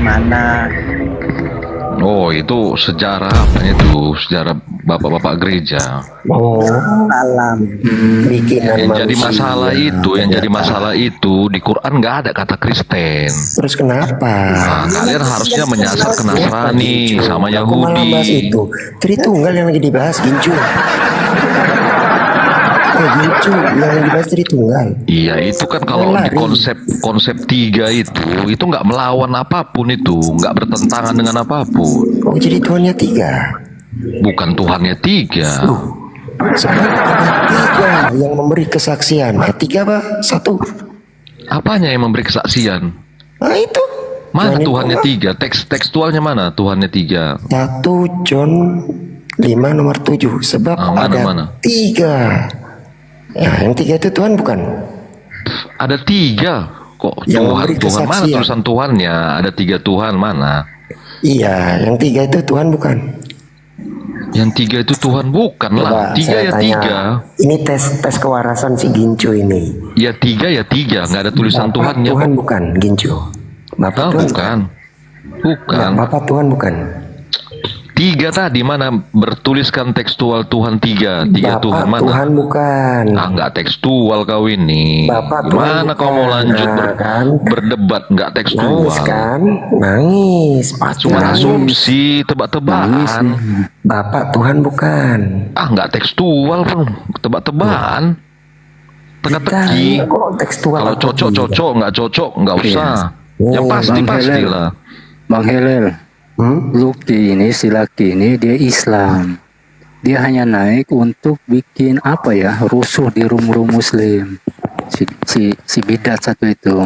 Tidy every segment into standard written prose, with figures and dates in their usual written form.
mana? Oh, itu sejarah apanya itu? Sejarah bapak-bapak gereja. Oh, Alam. bikinan Yang jadi manusia. masalah itu, yang jadi masalah itu di Quran nggak ada kata Kristen. Terus kenapa? Nah, kalian harusnya menyasar ke Nasrani sama Aku malah bahas Yahudi. itu. Tritunggal yang lagi dibahas, Gincu. Gincu yang lagi dibahas Tritunggal. Iya, itu kan kalau di konsep tiga itu nggak melawan apapun, itu nggak bertentangan dengan apapun. Oh, jadi Tuhannya 3. Bukan Tuhannya tiga. Sebab ada 3 yang memberi kesaksian. 3 apa? 1. Apanya yang memberi kesaksian? Nah itu. Mana Tuhan Tuhannya itu tiga? Tekstualnya mana Tuhannya tiga? 1 John 5 nomor 7. Sebab ada mana? 3. Ya, yang 3 itu Tuhan bukan? Ada tiga. Kok Yang Tuhan? memberi Tuhan mana kesaksian. tulisan Tuhannya? Ada 3 Tuhan mana? Iya, yang 3 itu Tuhan bukan? Yang 3 itu Tuhan bukan lah. Coba 3 saya ya tanya. 3. Ini tes kewarasan si Gincu ini. Ya 3 ya 3. Nggak ada tulisan Bapak Tuhannya. Tuhan bukan, Gincu. Bapak Oh, Tuhan bukan. Bukan. Bapak Tuhan bukan. 3 tadi mana bertuliskan tekstual Tuhan 3? 3 Bapak Tuhan mana? Tuhan bukan. Ah, nggak tekstual kau ini. Bapak Tuhan Gimana kau mau bukan. lanjut Nah, kan? berdebat nggak tekstual? Nangis kan? Nangis. Pasti Cuma nangis. asumsi, tebak-tebakan. Bapak Tuhan bukan. Ah, nggak tekstual pun, tebak-tebakan. Teka-teki. Kok tekstual? Kalau apa cocok tidak? cocok, nggak cocok nggak usah. Yang Oh, pasti Bang Helel. pastilah. Bang Helel, Lucky ini, si Lucky ini dia Islam. Dia hanya naik untuk bikin apa ya, rusuh di rum-rum Muslim. Si bidat satu itu.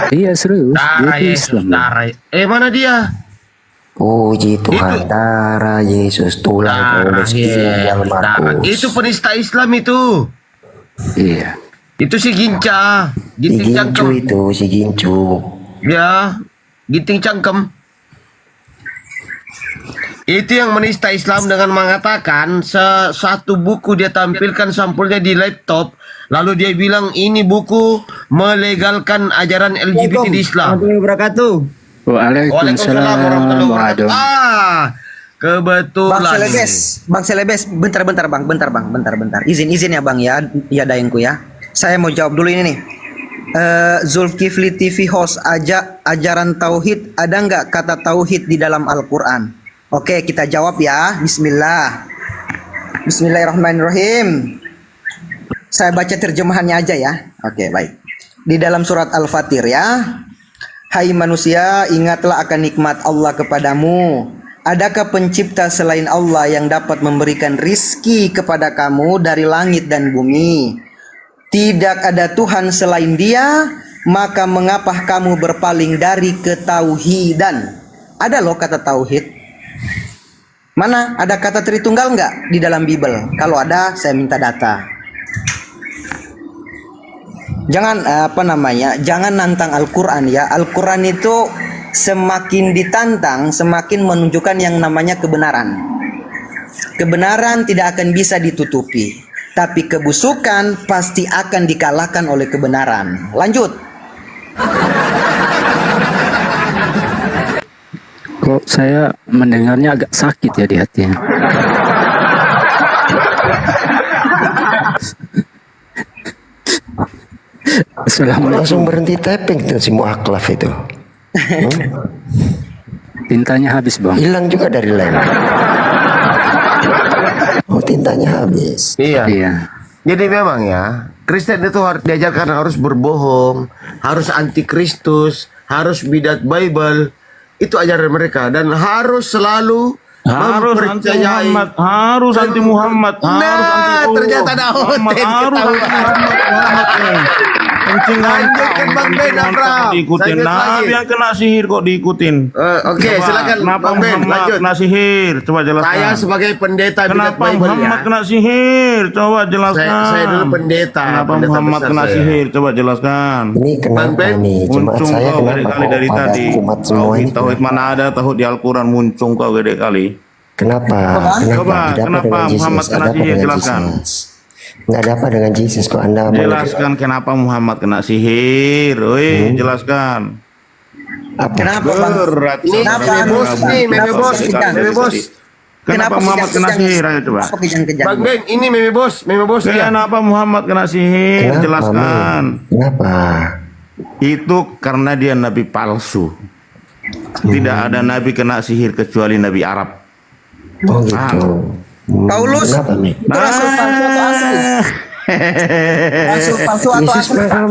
Iya serius, dia Darah itu Yesus, Islam. darah. Mana dia? Puji Tuhan, darah Yesus tulang Darah Paulus ginjal darah. Markus. Itu penista Islam itu. Iya. Itu si Ginca, Si Ginting Gincu Cangkem. itu, si Gincu. Ya, Ginting Cangkem. Itu yang menista Islam dengan mengatakan satu buku dia tampilkan sampulnya di laptop, lalu dia bilang ini buku melegalkan ajaran LGBT di Islam. Waalaikumsalam warahmatullahi wabarakatuh. Ah, kebetulan. Bang Selebes, bentar bang. Izin ya bang ya dayengku ya. Saya mau jawab dulu ini nih. Zulkifli TV host ajaran tauhid, ada nggak kata tauhid di dalam Al-Quran? Oke, kita jawab ya. Bismillahirrahmanirrahim. Saya baca terjemahannya aja ya. Oke, baik. Di dalam surat Al-Fatir ya. Hai manusia, ingatlah akan nikmat Allah kepadamu. Adakah pencipta selain Allah yang dapat memberikan rizki kepada kamu dari langit dan bumi? Tidak ada Tuhan selain Dia, maka mengapa kamu berpaling dari ketauhidan? Ada loh kata tauhid. Mana? Ada kata Tritunggal nggak di dalam Bible? Kalau ada, saya minta data. Jangan jangan nantang Al-Quran ya. Al-Quran itu semakin ditantang, semakin menunjukkan yang namanya kebenaran. Kebenaran tidak akan bisa ditutupi, tapi kebusukan pasti akan dikalahkan oleh kebenaran. Lanjut. Kok saya mendengarnya agak sakit ya di hatinya. Assalamualaikum. Langsung berhenti tapping tuh si Muaklaf itu. Tintanya habis bang. Hilang juga dari lem. Oh, tintanya habis. Iya. Iya. Jadi memang ya, Kristen itu harus diajarkan harus berbohong, harus antikristus, harus bidat Bible. Itu ajaran mereka dan harus selalu mempercayai harus anti Muhammad, Nah, ternyata ada hotel Lanjutkan Bang Ben, Abraham. Diikutin. Lanjut Nabi lagi. yang kena sihir kok diikutin. Oke, Coba, silakan kenapa Bang Ben, Muhammad lanjut. kena sihir? Coba jelaskan. Saya sebagai pendeta bidat Kenapa Bible Muhammad ya. kena sihir? Coba jelaskan. Saya dulu pendeta. Kenapa pendeta Muhammad besar kena saya. sihir? Coba jelaskan. Ini Bang kenapa Ben, nih? Jemaat Muncung saya kau kenapa gede kali kok dari pada tadi. kumat semua ini? Tauhid mana ada tauhid di Al-Quran muncung kau gede kali. Kenapa? Coba, Ada apa kenapa dengan Muhammad Jesus? kena Ada apa sihir? dengan Jelaskan. Jesus? Nggak ada apa dengan Yesus kok Anda Jelaskan kenapa Muhammad kena sihir. Woi, jelaskan. apa? Kenapa bang? Berat. Ini Kenapa meme anu, bos nih, meme kenapa bos, kejang? meme bos. Kenapa Muhammad kena sihir? Ayo coba. Apa kejang-kejang? Bang Ben, ini meme bos dia. Kenapa Muhammad kena sihir? Kenapa, Jelaskan. Mem? Kenapa? Itu karena dia nabi palsu. Tidak ada nabi kena sihir kecuali nabi Arab. Oh gitu. Paulus, Kenapa nih? itu rasul palsu atau asli? Rasul palsu atau Yesus asli? makan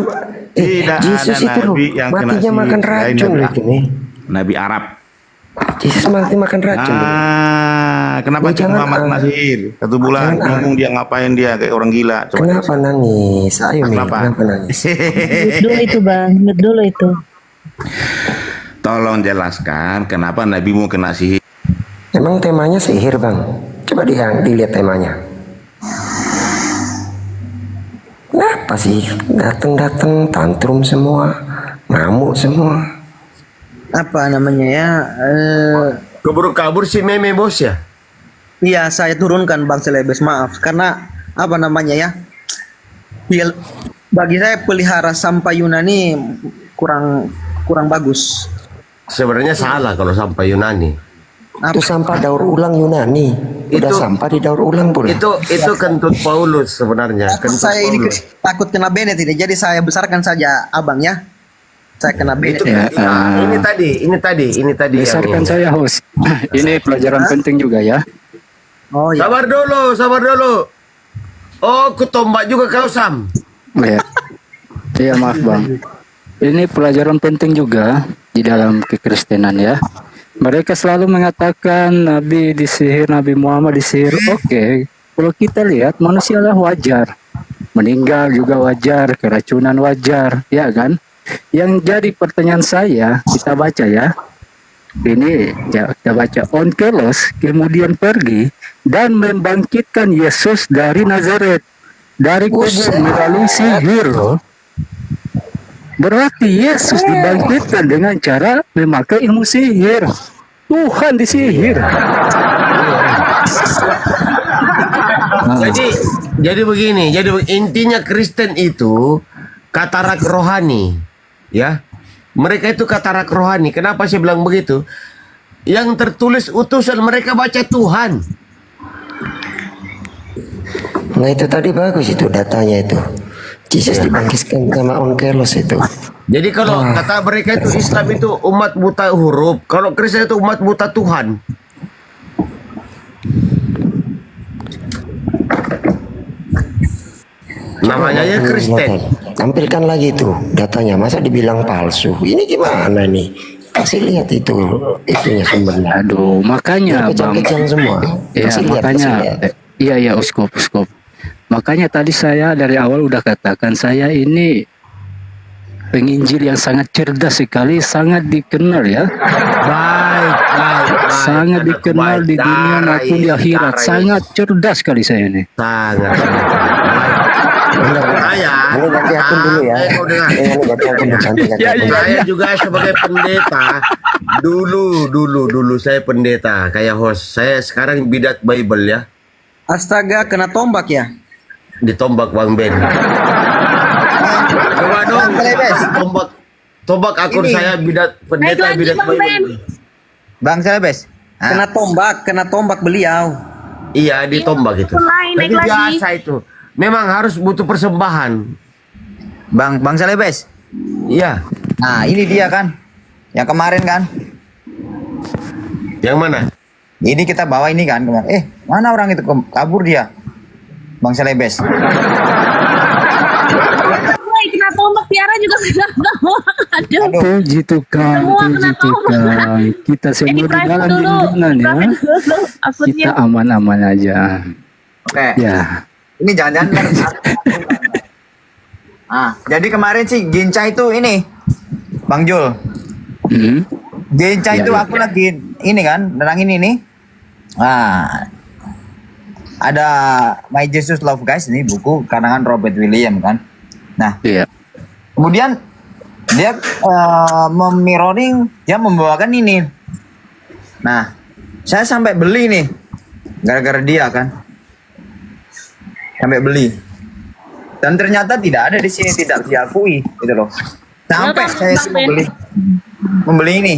Tidak Yesus ada itu loh, nabi yang kena matinya sihir makan selain racun nabi, itu nih. nabi Arab. Yesus mati makan racun. loh. Kenapa Oh, jangan, Muhammad kena sihir? 1 bulan jangan, bingung dia ngapain dia kayak orang gila. Coba. Kenapa nangis? Ayo Mi, Kenapa? kenapa nangis? Mute dulu itu bang, mute dulu itu. Tolong jelaskan kenapa nabimu kena sihir. Emang temanya sihir bang? Coba dilihat temanya. Kenapa sih datang tantrum semua, ngamuk semua? Apa namanya ya? Keburu kabur si meme bos ya. Iya, saya turunkan Bang Selebes, maaf. Karena apa namanya ya? Bagi saya pelihara sampah Yunani kurang bagus. Sebenarnya salah kalau sampai Yunani. Itu sampah daur ulang Yunani. Udah Itu- sampah di daur ulang pula. Itu kentut Paulus sebenarnya. Takut Kentut saya ini Paulus. takut kena Bennett ini, jadi saya besarkan saja abang ya. Saya kena Bennett. Itu Ya, nah, ini tadi yang Besarkan ini. saya host. Ini pelajaran penting juga ya. Oh ya. Sabar dulu. Oh, kutombak juga kau Sam. Ya. Iya maaf bang. Ini pelajaran penting juga di dalam kekristenan ya. Mereka selalu mengatakan Nabi disihir, Nabi Muhammad disihir. Oke, kalau kita lihat manusialah wajar. Meninggal juga wajar, keracunan wajar, ya kan? Yang jadi pertanyaan saya, kita baca ya. Ini ya, kita baca. Onkelos kemudian pergi dan membangkitkan Yesus dari Nazaret. Dari kubur melalui sihir loh. Berarti Yesus dibangkitkan dengan cara memakai ilmu sihir. Tuhan disihir. Jadi begini, intinya Kristen itu katarak rohani, ya. Mereka itu katarak rohani. Kenapa saya bilang begitu? Yang tertulis utusan mereka baca Tuhan. Nah itu tadi bagus itu datanya itu. Yesus dibangkitkan sama Onkelos itu. Jadi kalau kata mereka itu Islam itu umat buta huruf, kalau Kristen itu umat buta Tuhan. Namanya ya Kristen. Tampilkan lagi itu datanya. Masa dibilang palsu? Ini gimana nih? Kasih lihat itu itunya sumbernya. Aduh, makanya bang. Kejang-kejang semua. Ya, Kasih lihat, makanya. kasih lihat. Iya, uskop. Makanya tadi saya dari awal udah katakan saya ini penginjil yang sangat cerdas sekali, sangat dikenal ya. Baik. Sangat Anakku dikenal baik. di dunia maupun di akhirat. Darah, Sangat cerdas sekali saya ini. sangat. Ini ganti akun dulu ya. Kau dengar. Ini ganti akun ganti Ya, akun. Saya juga sebagai pendeta. Dulu saya pendeta kayak host. Saya sekarang bidat Bible ya. Astaga, kena tombak ya. Ditombak Bang Ben. Coba dong. Tombak akun Ini. saya bidat pendeta Naik lagi, bidat Bang Bible. Ben. Bang Selebes. Kena tombak beliau. Iya, ditombak itu. Naik Tapi lagi. biasa itu. Memang harus butuh persembahan. Bang Selebes. Iya. Nah, ini dia kan. Yang kemarin kan. Yang mana? Ini kita bawa ini kan kemarin. Mana orang itu kabur dia? Bang Selebes. Woi, kena tombak, Tiara juga kena tombak. Aduh. Puji Tuhan, Semua puji kena tombak. Tuhan. Kita semua Ini di private dalam dulu. lindungan ya. Private dulu. Akutnya. Kita aman-aman aja. Oke. Ya. Ini jangan-jangan. Jadi kemarin sih Ginca itu ini. Bang Jul. Hmm? Ginca Ya, itu ya. aku lagi ini kan, nerangin ini. Ada My Jesus Love Guys, ini buku karangan Robert William kan. Nah, Iya. kemudian dia mirroring, dia membawakan ini. Nah, saya sampai beli nih, gara-gara dia kan, sampai beli. Dan ternyata tidak ada di sini, tidak diakui gitu loh. Sampai Kenapa, saya sih Bang, membeli ini.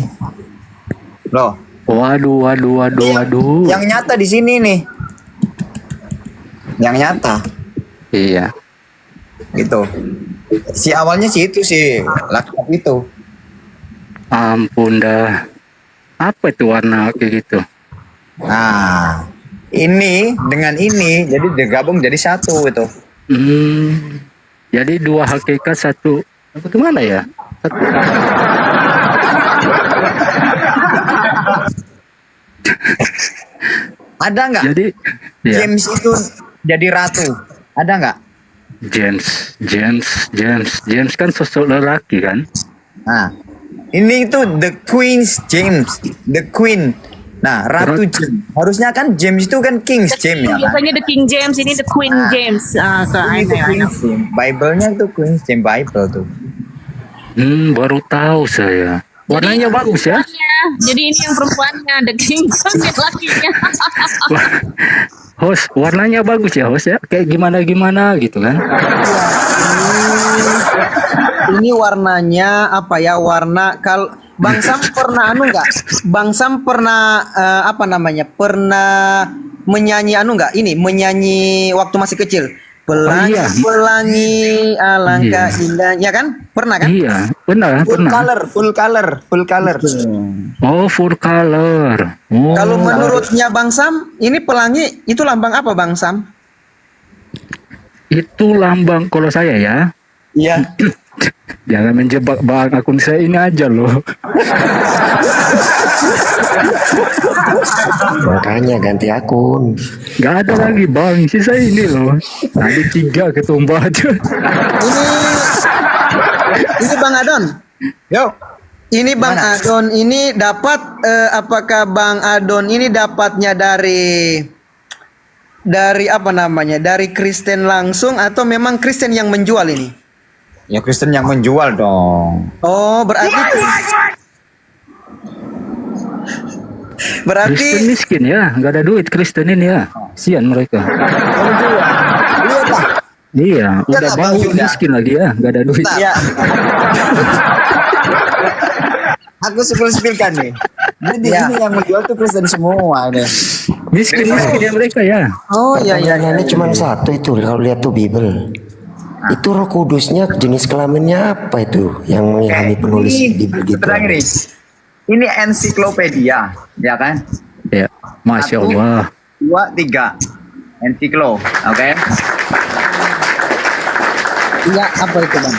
Loh, Waduh. yang nyata di sini nih. Yang nyata Iya. gitu. Si awalnya sih itu si laptop itu. Ampun dah. Apa itu warna kayak gitu? Nah, ini dengan ini jadi digabung jadi satu gitu. Jadi dua hakikat satu. Apa itu mana ya? Satu. Ada nggak Jadi ya, James itu jadi ratu? Ada nggak? James kan sosok lelaki kan? Nah, ini itu the Queen's James, the Queen. Nah, Ratu James. Harusnya kan James itu kan King's James ya kan? Biasanya the King James, ini the Queen James. Ah, ke Ini the Queen's James. Bible-nya tuh Queen's James Bible tuh. Baru tahu saya. Warnanya bagus ya. Jadi ini yang perempuannya, the King James yang lakinya. Host, warnanya bagus ya host ya. Kayak gimana gitu kan? Ini warnanya apa ya? Warna Bang Sam pernah nggak? Bang Sam pernah apa namanya? Pernah menyanyi nggak? Ini menyanyi waktu masih kecil. Pelangi, iya. pelangi, alangkah Iya. indahnya kan? Pernah kan? Iya, pernah. Full color. Oh, full color. Oh, Kalau menurutnya Bang Sam, ini pelangi itu lambang apa Bang Sam? itu lambang kalau saya ya. Iya. Jangan menjebak bang, akun saya ini aja loh. Makanya ganti akun. Gak ada lagi bang, sisa ini loh. Tadi 3 ketumbuh aja. Ini Bang Adon. Yo, Ini Bang Adon ini dapat apakah Bang Adon ini dapatnya dari apa namanya? Dari Kristen langsung atau memang Kristen yang menjual ini? ya Kristen yang menjual dong. Oh, Kristen berarti miskin ya, gak ada duit Kristen ini ya. Sian mereka. Lihat lah. Iya, udah lah, Bang bangun Yuda. miskin lagi ya, gak ada duit. ya. Aku sepil-sepilkan nih. Jadi ini yang menjual tuh Kristen semua ini. Miskin ya mereka ya. Oh iya iya. Pertanyaannya cuma satu itu kalau lihat tuh Bible. Itu Roh Kudusnya jenis kelaminnya apa itu yang mengilhami penulis Bible gitu? Tenang nih. Ini ensiklopedia, ya kan? Ya, masya Allah. 2, 3. Ensiklo, oke? Iya, apa itu Bang?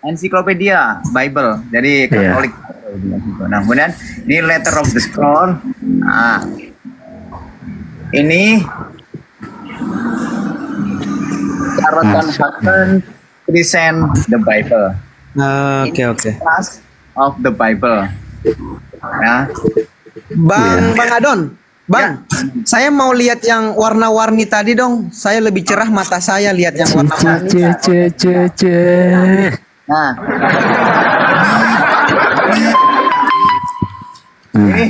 Ensiklopedia Bible, jadi Katolik. Nah, kemudian ini Letter of the Scroll. Nah, ini Charlton Heston present the Bible. Oke. Class of the Bible. Ya. Bang Adon. Bang, saya mau lihat yang warna-warni tadi dong. Saya lebih cerah mata saya lihat yang warna-warni. Nah,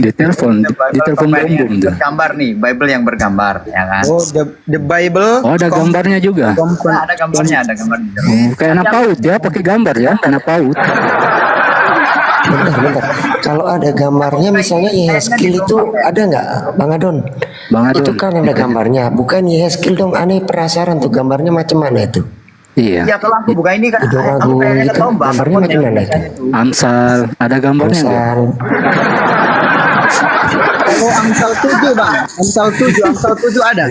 Di telepon Bible bumbum tuh. bergambar nih, Bible yang bergambar, ya kan? Oh, the Bible. Oh, ada gambarnya juga. Nah, ada gambarnya, ada gambar. Kayak anak PAUD ya, pakai gambar ya, anak PAUD. Bentar. Kalau ada gambarnya misalnya Yehezkiel itu ada nggak, Bang Adon? Bang Adon. Itu kan ada gambarnya, bukan Yehezkiel dong. Aneh penasaran tuh gambarnya macam mana itu? Iya. Ya kalau aku buka ini kan Hidung agung kayak gitu, ketomba, gambarnya macam mana itu? Amsal, ada gambarnya nggak? Misal, Kalau Amsal 7, Bang. Amsal 7 ada.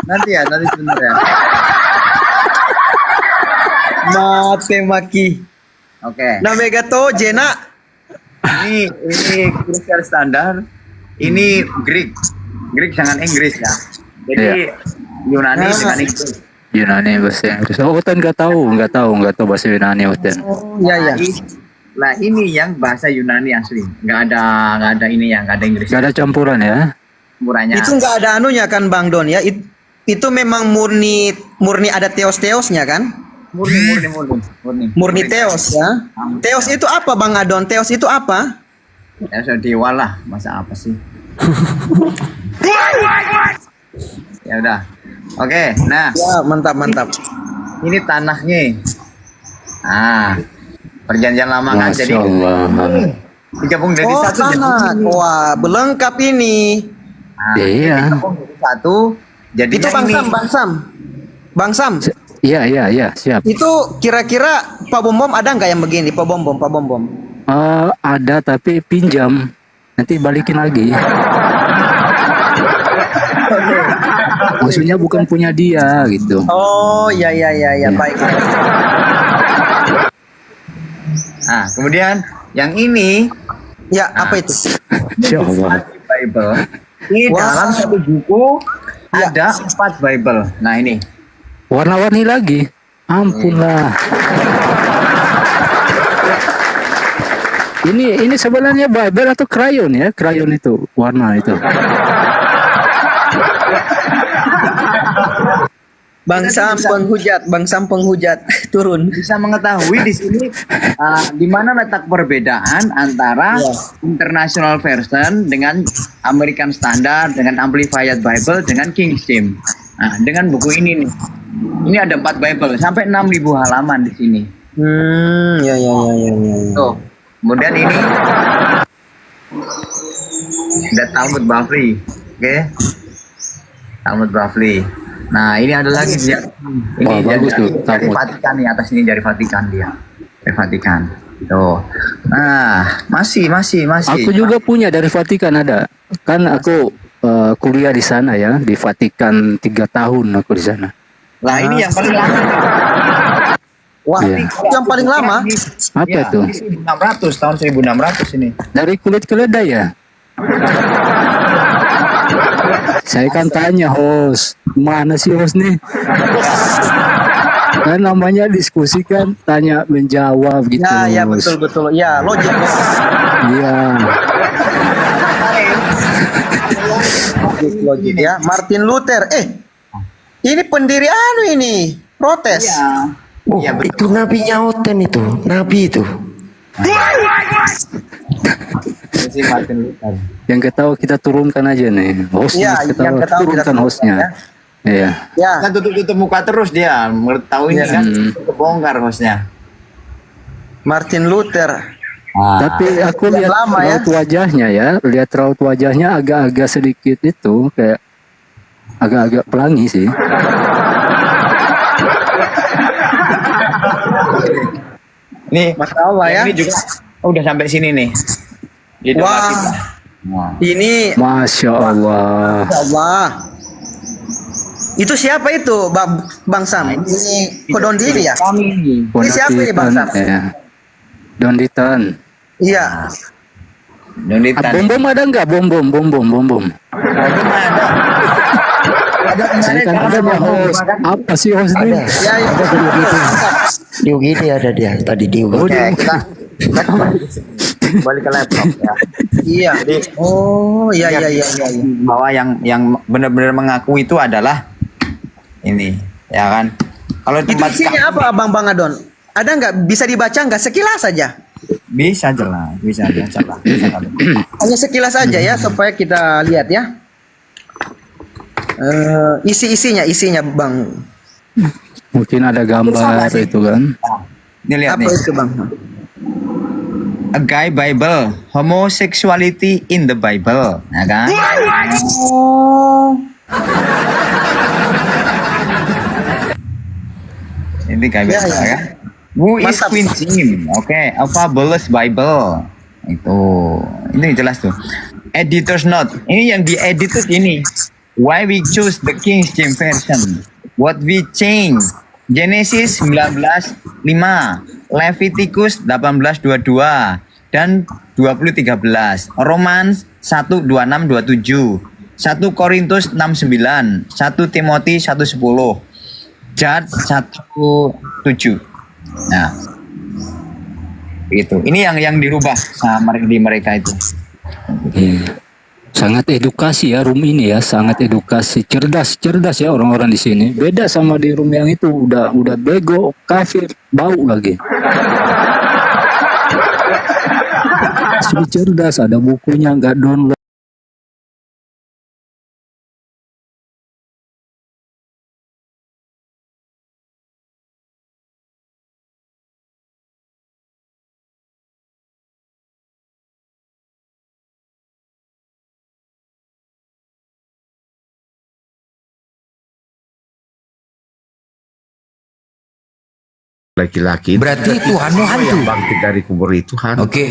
Nanti sebentar ya. Mate maki. Oke. Namegato Jena. Ini Kristen standar. Ini Greek dengan Inggris ya. Jadi Yunani dengan Inggris. Yunani bahasa Inggris. Oh, Uten nggak tahu bahasa Yunani Uten. Iya. Nah ini yang bahasa Yunani asli. Nggak ada ini yang nggak ada Inggris. Gak ada campuran ya? Murahnya. Itu nggak ada anunya kan Bang Don ya? Itu memang murni ada teos-teosnya kan? Murni teos ya. Teos itu apa Bang Adon? Teos itu apa? Ya sudah dewa lah, masa apa sih? Ya udah. Oke, nah Ya, mantap mantap. ini tanahnya. Ah, perjanjian lama kan. Masya Jadi Allah. digabung jadi Oh, satu. Jadi tanah. Wah, belengkap ini. Nah, Iya. digabung jadi satu. Jadi Itu Bang Sam. Bang Sam. Iya, siap. Itu kira-kira Pak Bom Bom ada nggak yang begini? Pak Bom Bom. Ada tapi pinjam. Nanti balikin lagi. Maksudnya bukan punya dia gitu. Oh, ya baik. Nah, kemudian yang ini Ya, apa itu? Masya Allah. Bible. Ini Wah. dalam satu buku Ya. ada 4 Bible. Nah ini. Warna-warni lagi. Ampunlah. Ini sebenarnya Bible atau krayon ya? Krayon itu warna itu. Bang Sam penghujat turun. Bisa mengetahui di sini di mana letak perbedaan antara International Version dengan American Standard, dengan Amplified Bible, dengan King James. Nah, dengan buku ini nih. Ini ada 4 Bible, sampai 6.000 halaman di sini. Ya. Tuh. Kemudian ini ada Talmud Bavli. Oke. Talmud Bavli. Nah, ini ada lagi dia. Ini Wah, bagus tuh, dari Talmud. Vatikan nih, atas ini dari Vatikan dia. Dari Vatikan. Tuh. Nah, masih. Aku juga punya dari Vatikan ada. Kan aku kuliah di sana ya, di Vatikan 3 tahun aku di sana. Lah, ini yang paling lama. Wah, Iya. itu yang paling lama. Apa Ya, itu? ini 1600, tahun 1600 ini. Dari kulit keledai ya? Saya kan tanya host, mana sih host nih? Kan namanya diskusi kan, tanya menjawab gitu. Ya, host. betul. Ya, logik. Iya. Logik ya. Martin Luther. Ini pendiri ini. Protes. Oh, Iya, betul. itu nabinya Oten itu, nabi itu. Ini si Martin Luther. Yang ketawa kita turunkan aja nih. Hostnya Iya, ketawa, yang ketawa kita turunkan turunkan, hostnya. Iya. Ya. Kan tutup muka terus dia. Tahu ini kan kebongkar hostnya. Martin Luther. Tapi aku Yang lihat lama ya. raut wajahnya ya, lihat raut wajahnya agak-agak sedikit itu kayak agak-agak pelangi sih. Nih, Masya Allah ya. Ini juga udah sampai sini nih. Di doa Wah. kita. Nah. Ini Masya Allah. Ya Allah. Itu siapa itu, Bang Sam? Ini Kodondili ya? Kami. Ini siapa ini, Bang Sam? Ya. Donditan. Iya. Donditan. Bom ada nggak? Bom. Saya kan ada ya host. Apa sih host ini? Ya, ya. Ada di UGD. Di UGD ada dia tadi di UGD. Oke, kita balik ke laptop ya. Iya. Oh, iya. Bahwa yang benar-benar mengaku itu adalah ini, ya kan? Kalau Itu tempat isinya apa, Bang Adon? Ada nggak? Bisa dibaca nggak? Sekilas saja. bisa jelas, bisa lah. Hanya sekilas saja ya, supaya kita lihat ya. Isinya Bang. Mungkin ada gambar itu kan. Ini lihat Apa nih. itu, Bang? A Guy Bible, Homosexuality in the Bible, ya kan? Oh. Ini Guy Ya, Bible, ya. ya. Who is Mantap. Queen Jim? Oke, A Fabulous Bible. Ini jelas tuh. Editor's note. Ini yang diedit tuh ini. Why we choose the King James version? What we change? Genesis 19:5, Leviticus 18:22 dan 20:13, Romans 1:26-27, 1 Korintus 6:9, 1 Timothy 1:10, Judge 1:7. Nah, itu. Ini yang dirubah sama di mereka itu. Iya. Sangat edukasi ya room ini ya, sangat edukasi, cerdas ya orang-orang di sini. Beda sama di room yang itu udah bego, kafir, bau lagi. Sini cerdas, ada bukunya nggak download. laki-laki. Berarti Tuhanmu hantu. Yang bangkit dari kubur itu hantu. Oke.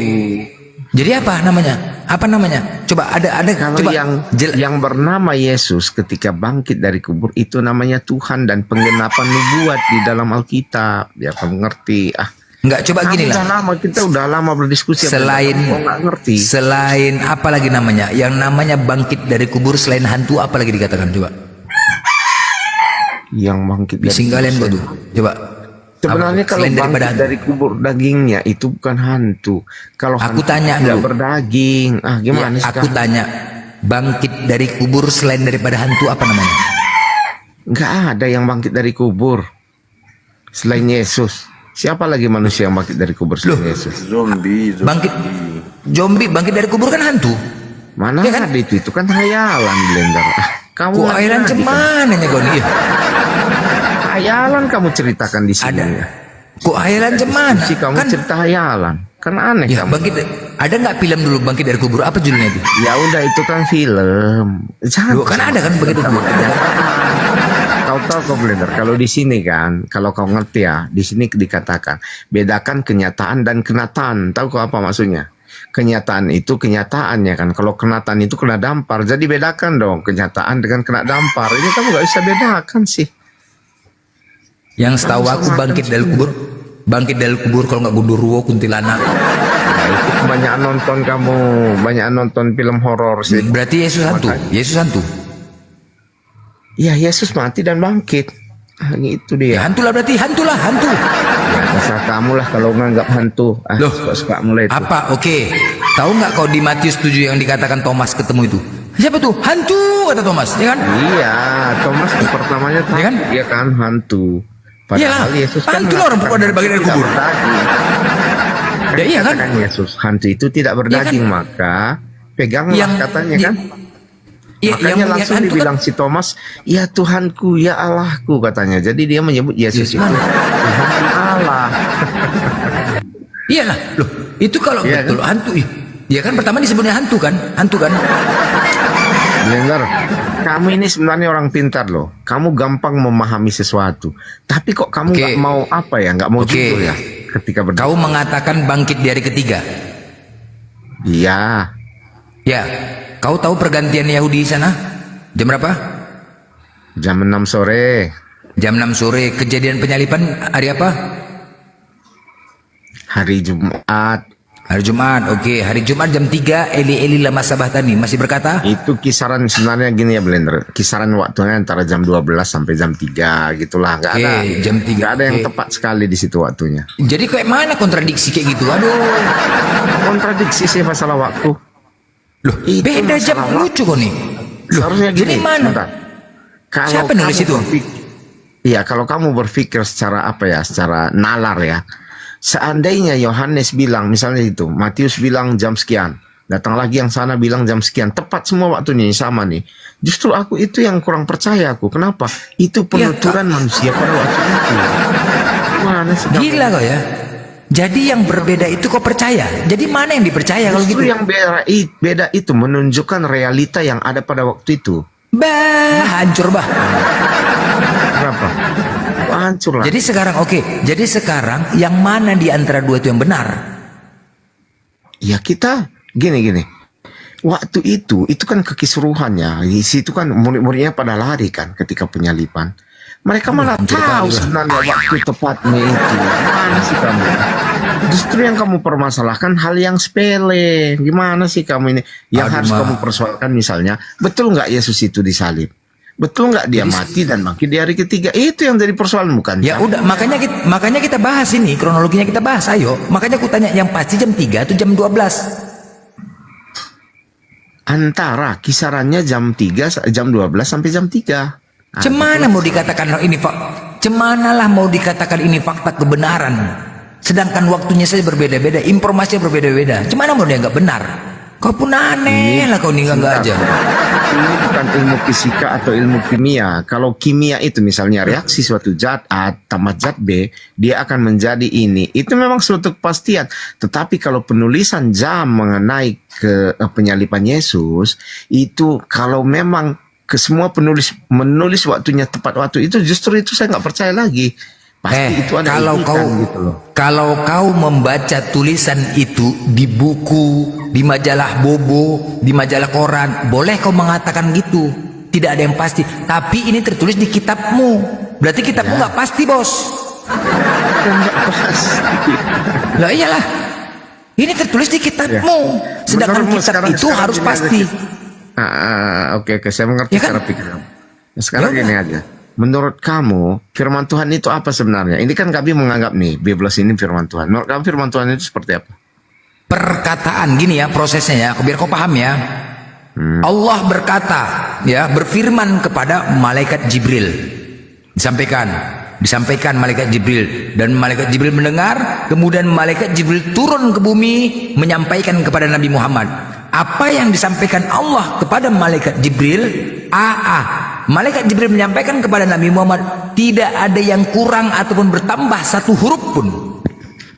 Jadi apa namanya? Apa namanya? Coba ada Kalau coba yang bernama Yesus ketika bangkit dari kubur itu namanya Tuhan dan penggenapan nubuat di dalam Alkitab. Ya kamu ngerti. Enggak, coba gini lah. Kita udah lama berdiskusi. Selain nggak ngerti. Selain apa lagi namanya? Yang namanya bangkit dari kubur selain hantu apa lagi dikatakan coba? Yang bangkit dari Bising kalian kok tuh. Coba. Sebenarnya kalau Selain daripada bangkit dari kubur dagingnya itu bukan hantu. Kalau Aku hantu tanya tidak dulu. berdaging. Gimana Ya, aku sekarang? tanya, bangkit dari kubur selain daripada hantu apa namanya? Nggak ada yang bangkit dari kubur selain Yesus. Siapa lagi manusia yang bangkit dari kubur selain Yesus? Bangkit zombie bangkit dari kubur kan hantu. Mana Ya kan? ada itu kan hayalan blender. Kamu Kok airan lagi cemana nya kau nih? hayalan kamu ceritakan di sini. Ada. Kok airan cemana? Si kamu Kan cerita hayalan. Kan aneh ya kamu. bangkit. Ada nggak film dulu bangkit dari kubur apa judulnya itu? Ya udah itu kan film. Jangan. Loh, kan ada kan bangkit dari kubur. Ada. Kau tahu kok blender. Kalau di sini kan, kalau kau ngerti ya, di sini dikatakan bedakan kenyataan dan kenataan. Tahu kau apa maksudnya? Kenyataan itu kenyataannya kan. Kalau kenataan itu kena dampar. Jadi bedakan dong kenyataan dengan kena dampar. Ini kamu nggak bisa bedakan sih. Yang setahu aku bangkit dari kubur kalau nggak Gundurwo kuntilanak. Nah, itu kebanyakan nonton kamu, banyak nonton film horor sih. Berarti Yesus hantu. Yesus hantu. Ya Yesus mati dan bangkit. Itu Ya dia. hantu lah berarti hantu. Ya terserah kamu lah kalau nganggap hantu. Loh, suka mulai itu. Apa? Oke. Tahu nggak kau di Matius 7 yang dikatakan Thomas ketemu itu? Siapa tuh? Hantu kata Thomas, ya kan? Iya, Thomas pertamanya Ya kan? dia kan hantu. Padahal Iyalah, Yesus kan hantu lah orang pokok dari bagian dari tidak kubur. berdaging. Ya, iya kan? Katakan Yesus hantu itu tidak berdaging, maka peganglah Yang- katanya kan. Iya, Makanya langsung hantu kan- dibilang si Thomas, ya Tuhanku, ya Allahku katanya. Jadi dia menyebut Yesus itu mana? Tuhan Allah. Iyalah, loh itu kalau Iya betul hantu, ya kan pertama disebutnya hantu kan, Benar. Kamu ini sebenarnya orang pintar loh. Kamu gampang memahami sesuatu. Tapi kok kamu Oke. nggak mau apa ya? Nggak mau Oke. jujur ya? Ketika berdoa. Kau mengatakan bangkit dari ketiga. Iya. Ya, kau tahu pergantian Yahudi di sana? Jam berapa? Jam 6 sore. Jam 6 sore. Kejadian penyalipan hari apa? Hari Jumat. Hari Jumat. Oke, hari Jumat jam 3 Eli lama sabahtani masih berkata? Itu kisaran sebenarnya gini ya Blender. Kisaran waktunya antara jam 12 sampai jam 3 gitulah. Nggak Oke, ada. jam 3. Nggak ada yang Oke. tepat sekali di situ waktunya. Jadi kayak mana kontradiksi kayak gitu? Aduh. Kontradiksi sih masalah waktu. Loh, Itu beda jam masalah lucu kok nih. Loh, Seharusnya gini. jadi mana? sebentar. Kalau Siapa nulis kamu itu? Iya, kalau kamu berpikir secara apa ya, secara nalar ya. Seandainya Yohanes bilang misalnya itu, Matius bilang jam sekian, datang lagi yang sana bilang jam sekian, tepat semua waktunya sama nih. Justru aku itu yang kurang percaya aku. Kenapa? Itu penuturan manusia pada waktu itu. Gimana sih? kamu? Gila kok ya. Jadi yang berbeda itu kok percaya? Jadi mana yang dipercaya kalau Justru gitu? yang beda itu menunjukkan realita yang ada pada waktu itu. Bah, hancur bah. Kenapa? Hancur lah. Jadi sekarang Jadi sekarang yang mana di antara dua itu yang benar? Ya kita gini. Waktu itu kan kekisruhannya. Di situ kan murid-muridnya pada lari kan ketika penyalipan. Mereka malah hancur tahu kali, sebenarnya waktu tepatnya itu. Gimana sih kamu? Justru yang kamu permasalahkan hal yang sepele. Gimana sih kamu ini? Yang Aduh, harus Ma. kamu persoalkan misalnya, betul nggak Yesus itu disalib? Betul nggak dia mati dan bangkit di hari ketiga? Itu yang jadi persoalan bukan? Ya udah, makanya kita bahas ini, kronologinya kita bahas, ayo. Makanya aku tanya yang pasti jam 3 atau jam 12? Antara kisarannya jam 3, jam 12 sampai jam 3. Cemana mau dikatakan ini Cemanalah mau dikatakan ini fakta kebenaran. Sedangkan waktunya saja berbeda-beda, informasinya berbeda-beda. Cemana mau dia nggak benar? Kau pun aneh lah kau nih nggak aja. Ini bukan ilmu fisika atau ilmu kimia. Kalau kimia itu misalnya reaksi suatu zat A tambah zat B, dia akan menjadi ini. Itu memang suatu kepastian. Tetapi kalau penulisan jam mengenai ke penyalipan Yesus, itu kalau memang ke semua penulis menulis waktunya tepat waktu itu, justru itu saya nggak percaya lagi. Pasti itu ada kalau etikan kau gitu loh. kalau kau membaca tulisan itu di buku, di majalah Bobo, di majalah koran, boleh kau mengatakan gitu. Tidak ada yang pasti. Tapi ini tertulis di kitabmu. Berarti kitabmu nggak pasti, bos. Lah iyalah. Ini tertulis di kitabmu. Sedangkan Menurutmu kitab sekarang- itu sekarang harus gini aja, pasti. Oke, saya mengerti Ya kan? cara pikir kamu. Nah, sekarang Ya gini aja. Menurut kamu, firman Tuhan itu apa sebenarnya? Ini kan kami menganggap nih, Biblos ini firman Tuhan. Menurut kamu firman Tuhan itu seperti apa? Perkataan gini ya prosesnya ya, biar kau paham ya. Allah berkata ya, berfirman kepada malaikat Jibril. Disampaikan malaikat Jibril, dan malaikat Jibril mendengar, kemudian malaikat Jibril turun ke bumi menyampaikan kepada Nabi Muhammad. Apa yang disampaikan Allah kepada malaikat Jibril, malaikat Jibril menyampaikan kepada Nabi Muhammad, tidak ada yang kurang ataupun bertambah satu huruf pun.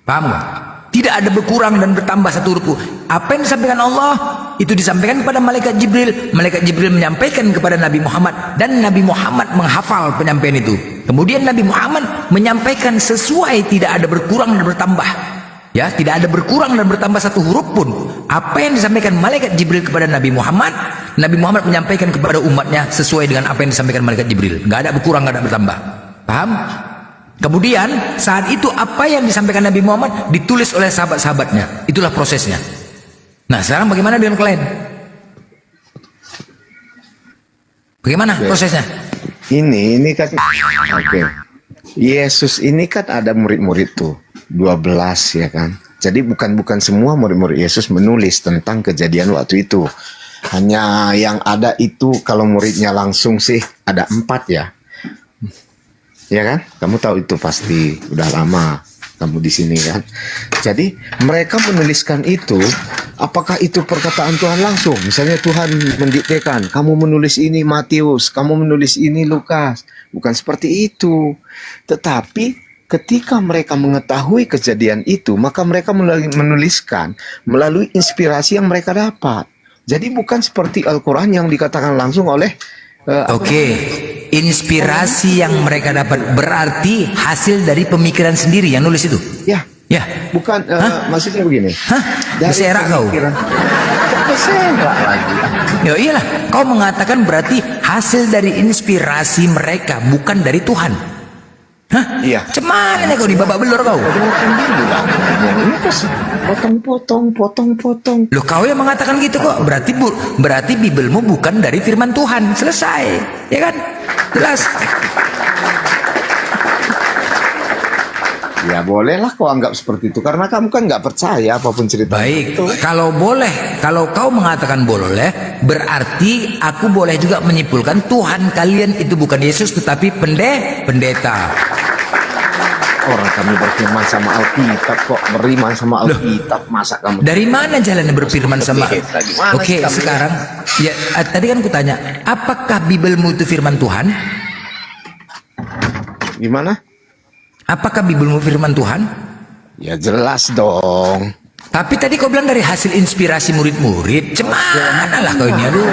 Paham gak? Tidak ada berkurang dan bertambah satu huruf pun. Apa yang disampaikan Allah itu disampaikan kepada malaikat Jibril. Malaikat Jibril menyampaikan kepada Nabi Muhammad, dan Nabi Muhammad menghafal penyampaian itu. Kemudian Nabi Muhammad menyampaikan sesuai, tidak ada berkurang dan bertambah. Ya, tidak ada berkurang dan bertambah satu huruf pun. Apa yang disampaikan malaikat Jibril kepada Nabi Muhammad menyampaikan kepada umatnya sesuai dengan apa yang disampaikan malaikat Jibril. Nggak ada berkurang, nggak ada bertambah. Paham? Kemudian saat itu apa yang disampaikan Nabi Muhammad ditulis oleh sahabat-sahabatnya. Itulah prosesnya. Nah, sekarang bagaimana dengan kalian? Bagaimana prosesnya? Ini kan oke. Yesus ini kan ada murid-murid tuh, 12 ya kan. Jadi bukan semua murid-murid Yesus menulis tentang kejadian waktu itu. Hanya yang ada itu kalau muridnya langsung sih ada 4 ya. Ya kan? Kamu tahu itu pasti udah lama kamu di sini kan. Jadi mereka menuliskan itu, apakah itu perkataan Tuhan langsung? Misalnya Tuhan mendiktekan, kamu menulis ini Matius, kamu menulis ini Lukas. Bukan seperti itu. Tetapi ketika mereka mengetahui kejadian itu, maka mereka menuliskan melalui inspirasi yang mereka dapat. Jadi bukan seperti Al-Quran yang dikatakan langsung oleh inspirasi yang mereka dapat berarti hasil dari pemikiran sendiri yang nulis itu. Ya, Ya. bukan maksudnya begini. Beserak kau. Beserak lagi. Ya iyalah, kau mengatakan berarti hasil dari inspirasi mereka, bukan dari Tuhan. Hah? Iya. Cemana kau di babak belur kau? Ini terus potong. Loh, kau yang mengatakan gitu kok. Berarti Bibelmu bukan dari firman Tuhan. Selesai. Ya kan? Jelas. Ya bolehlah kau anggap seperti itu karena kamu kan nggak percaya apapun cerita. Baik, kalau boleh, kalau kau mengatakan boleh, berarti aku boleh juga menyimpulkan Tuhan kalian itu bukan Yesus tetapi pendeta. Orang kami berfirman sama Alkitab kok, beriman sama Alkitab, masa kamu? Dari mana jalannya berfirman sama? Gimana Oke, sih kamu? sekarang ya tadi kan kutanya, apakah Bibelmu itu firman Tuhan? Gimana? Apakah Bibelmu firman Tuhan? Ya jelas dong. Tapi tadi kau bilang dari hasil inspirasi murid-murid. Cemana lah kau ini, aduh.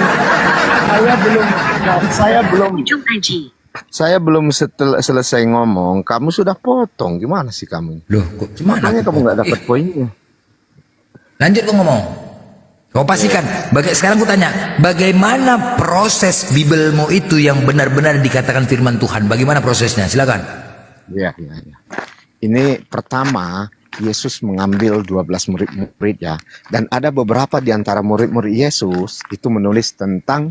Saya belum selesai ngomong, kamu sudah potong. Gimana sih kamu? Loh, kok cemana? Makanya kamu nggak dapat poinnya. Lanjut kau ngomong. Kau pastikan. Sekarang aku tanya, bagaimana proses Bibelmu itu yang benar-benar dikatakan firman Tuhan? Bagaimana prosesnya? Silakan. Ya. Ini pertama, Yesus mengambil 12 murid-murid ya. Dan ada beberapa di antara murid-murid Yesus itu menulis tentang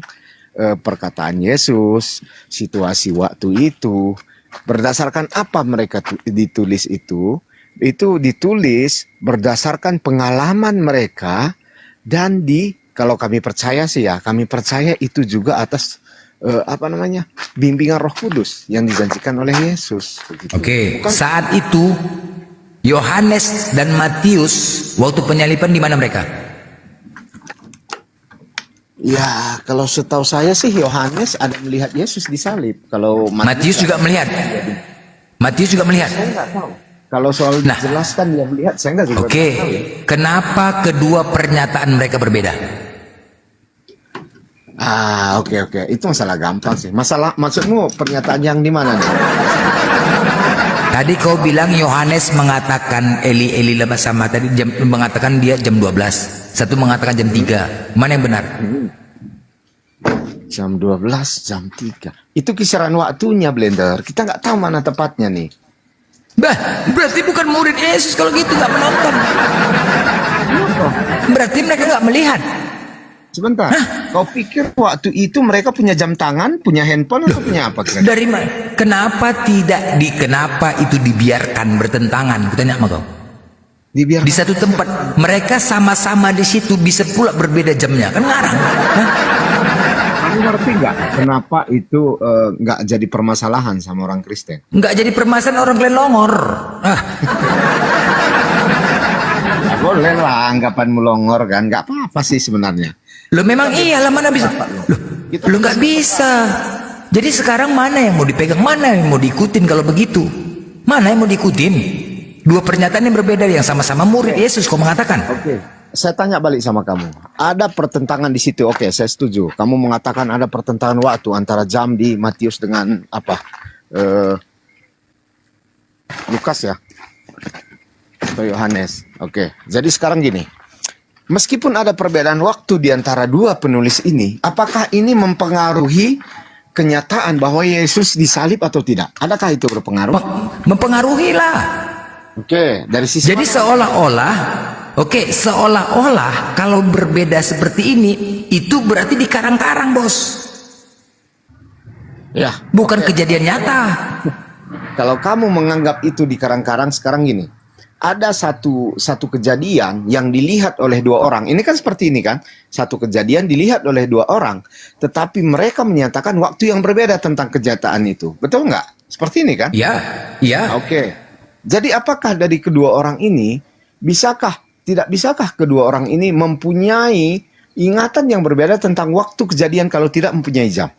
perkataan Yesus, situasi waktu itu. Berdasarkan apa mereka ditulis itu? Itu ditulis berdasarkan pengalaman mereka dan kalau kami percaya sih ya, kami percaya itu juga atas bimbingan Roh Kudus yang dijanjikan oleh Yesus. Begitu. Oke, saat itu Yohanes dan Matius waktu penyaliban di mana mereka? Ya, kalau setahu saya sih Yohanes ada melihat Yesus disalib. Kalau Matius juga melihat. Matius juga melihat. Saya nggak tahu. Kalau soal dijelaskan dia melihat, saya nggak juga Oke, tahu ya. kenapa kedua pernyataan mereka berbeda? Oke. Itu masalah gampang sih. Maksudmu pernyataan yang di mana nih? Tadi kau bilang Yohanes mengatakan Eli lama sama tadi mengatakan dia jam 12. Satu mengatakan jam 3. Mana yang benar? Jam 12, jam 3. Itu kisaran waktunya, Blender. Kita nggak tahu mana tepatnya nih. Bah, berarti bukan murid Yesus kalau gitu nggak menonton. Berarti mereka nggak melihat. Sebentar. Kau pikir waktu itu mereka punya jam tangan, punya handphone, atau punya apa? Dari mana? Kenapa itu dibiarkan bertentangan? Kutanya sama kau. Dibiarkan. Di satu tempat mereka sama-sama di situ bisa pula berbeda jamnya kan ngarang. Hah? Kamu ngerti nggak kenapa itu nggak jadi permasalahan sama orang Kristen? Nggak jadi permasalahan orang kalian longor. Nggak boleh lah anggapanmu longor kan, nggak apa-apa sih sebenarnya. Lo memang iyalah mana bisa? Lo nggak bisa. Jadi sekarang mana yang mau dipegang, mana yang mau diikutin kalau begitu? Mana yang mau diikutin? Dua pernyataan yang berbeda yang sama-sama murid Yesus kau mengatakan. Oke. Saya tanya balik sama kamu. Ada pertentangan di situ. Oke, saya setuju. Kamu mengatakan ada pertentangan waktu antara jam di Matius dengan apa? Lukas ya? Atau Yohanes. Oke. Jadi sekarang gini. Meskipun ada perbedaan waktu di antara dua penulis ini, apakah ini mempengaruhi kenyataan bahwa Yesus disalib atau tidak? Adakah itu berpengaruh? Mempengaruhi lah. Oke, dari sisi jadi seolah-olah kalau berbeda seperti ini itu berarti dikarang-karang, Bos. Ya, bukan kejadian nyata. Kalau kamu menganggap itu dikarang-karang, sekarang gini. Ada satu kejadian yang dilihat oleh dua orang. Ini kan seperti ini kan. Satu kejadian dilihat oleh dua orang. Tetapi mereka menyatakan waktu yang berbeda tentang kejahatan itu. Betul nggak? Seperti ini kan? Iya. Oke. Jadi apakah dari kedua orang ini, tidak bisakah kedua orang ini mempunyai ingatan yang berbeda tentang waktu kejadian kalau tidak mempunyai jam?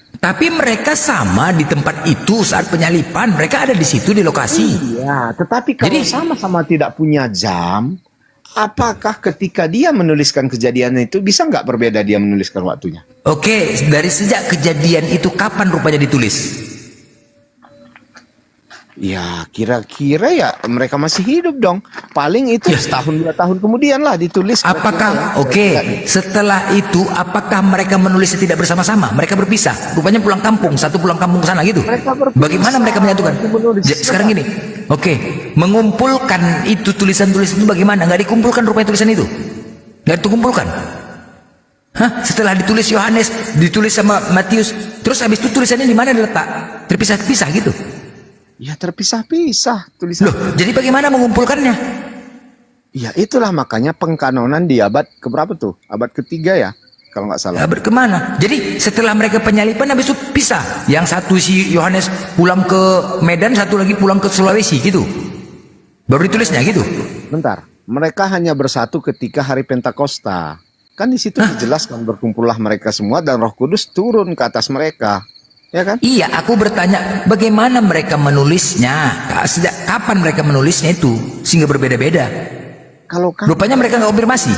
Tapi mereka sama di tempat itu saat penyalipan, mereka ada di situ di lokasi. Iya, tetapi kalau sama-sama tidak punya jam, apakah ketika dia menuliskan kejadian itu bisa nggak berbeda dia menuliskan waktunya? Oke, dari sejak kejadian itu kapan rupanya ditulis? Ya, kira-kira ya mereka masih hidup dong. Paling itu setahun 2 tahun kemudian lah ditulis. Apakah setelah itu apakah mereka menulisnya tidak bersama-sama? Mereka berpisah. Rupanya pulang kampung, satu pulang kampung ke sana gitu. Bagaimana mereka menyatukan? Sekarang gini. Mengumpulkan itu tulisan-tulisan itu bagaimana? Nggak dikumpulkan rupanya tulisan itu. Nggak dikumpulkan. Setelah ditulis Yohanes, ditulis sama Matius, terus habis itu tulisannya di mana diletak? Terpisah-pisah gitu. Ya terpisah-pisah tulisan. Loh, jadi bagaimana mengumpulkannya? Ya itulah makanya pengkanonan di abad keberapa tuh? Abad ketiga ya, kalau nggak salah. Abad kemana? Jadi setelah mereka penyalipan habis itu pisah. Yang satu si Yohanes pulang ke Medan, satu lagi pulang ke Sulawesi gitu. Baru ditulisnya gitu. Bentar, mereka hanya bersatu ketika hari Pentakosta. Kan di situ dijelaskan berkumpullah mereka semua dan Roh Kudus turun ke atas mereka. Ya kan? Iya, aku bertanya bagaimana mereka menulisnya? Sejak kapan mereka menulisnya itu sehingga berbeda-beda? Kalau rupanya mereka nggak konfirmasi.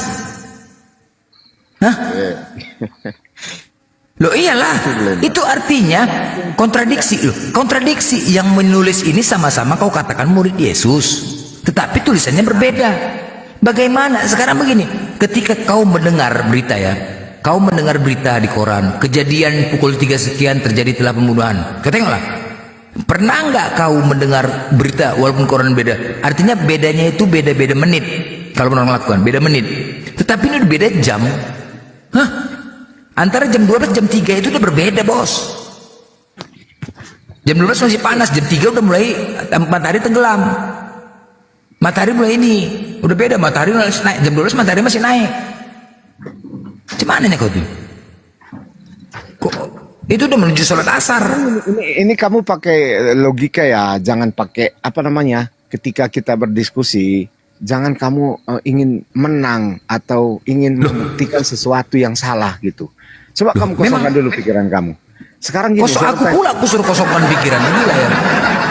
Loh iyalah, itu artinya kontradiksi loh. Kontradiksi yang menulis ini sama-sama kau katakan murid Yesus, tetapi tulisannya berbeda. Bagaimana? Sekarang begini, ketika kau mendengar berita ya. Kau mendengar berita di koran, kejadian pukul 3 sekian terjadi telah pembunuhan. Kau tengoklah. Pernah nggak kau mendengar berita walaupun koran beda? Artinya bedanya itu beda-beda menit. Kalau orang lakukan, beda menit. Tetapi ini beda jam. Antara jam 12 jam 3 itu udah berbeda, Bos. Jam 12 masih panas, jam 3 udah mulai matahari tenggelam. Matahari mulai ini. Udah beda, matahari mulai naik. Jam 12 matahari masih naik. Gimana nih kau tuh? Kok itu udah menuju sholat asar? Ini kamu pakai logika ya, jangan pakai apa namanya. Ketika kita berdiskusi, jangan kamu ingin menang atau ingin membuktikan sesuatu yang salah gitu. Coba kamu kosongkan dulu pikiran kamu. Sekarang gini. Aku suruh kosongkan pikiran gila ya.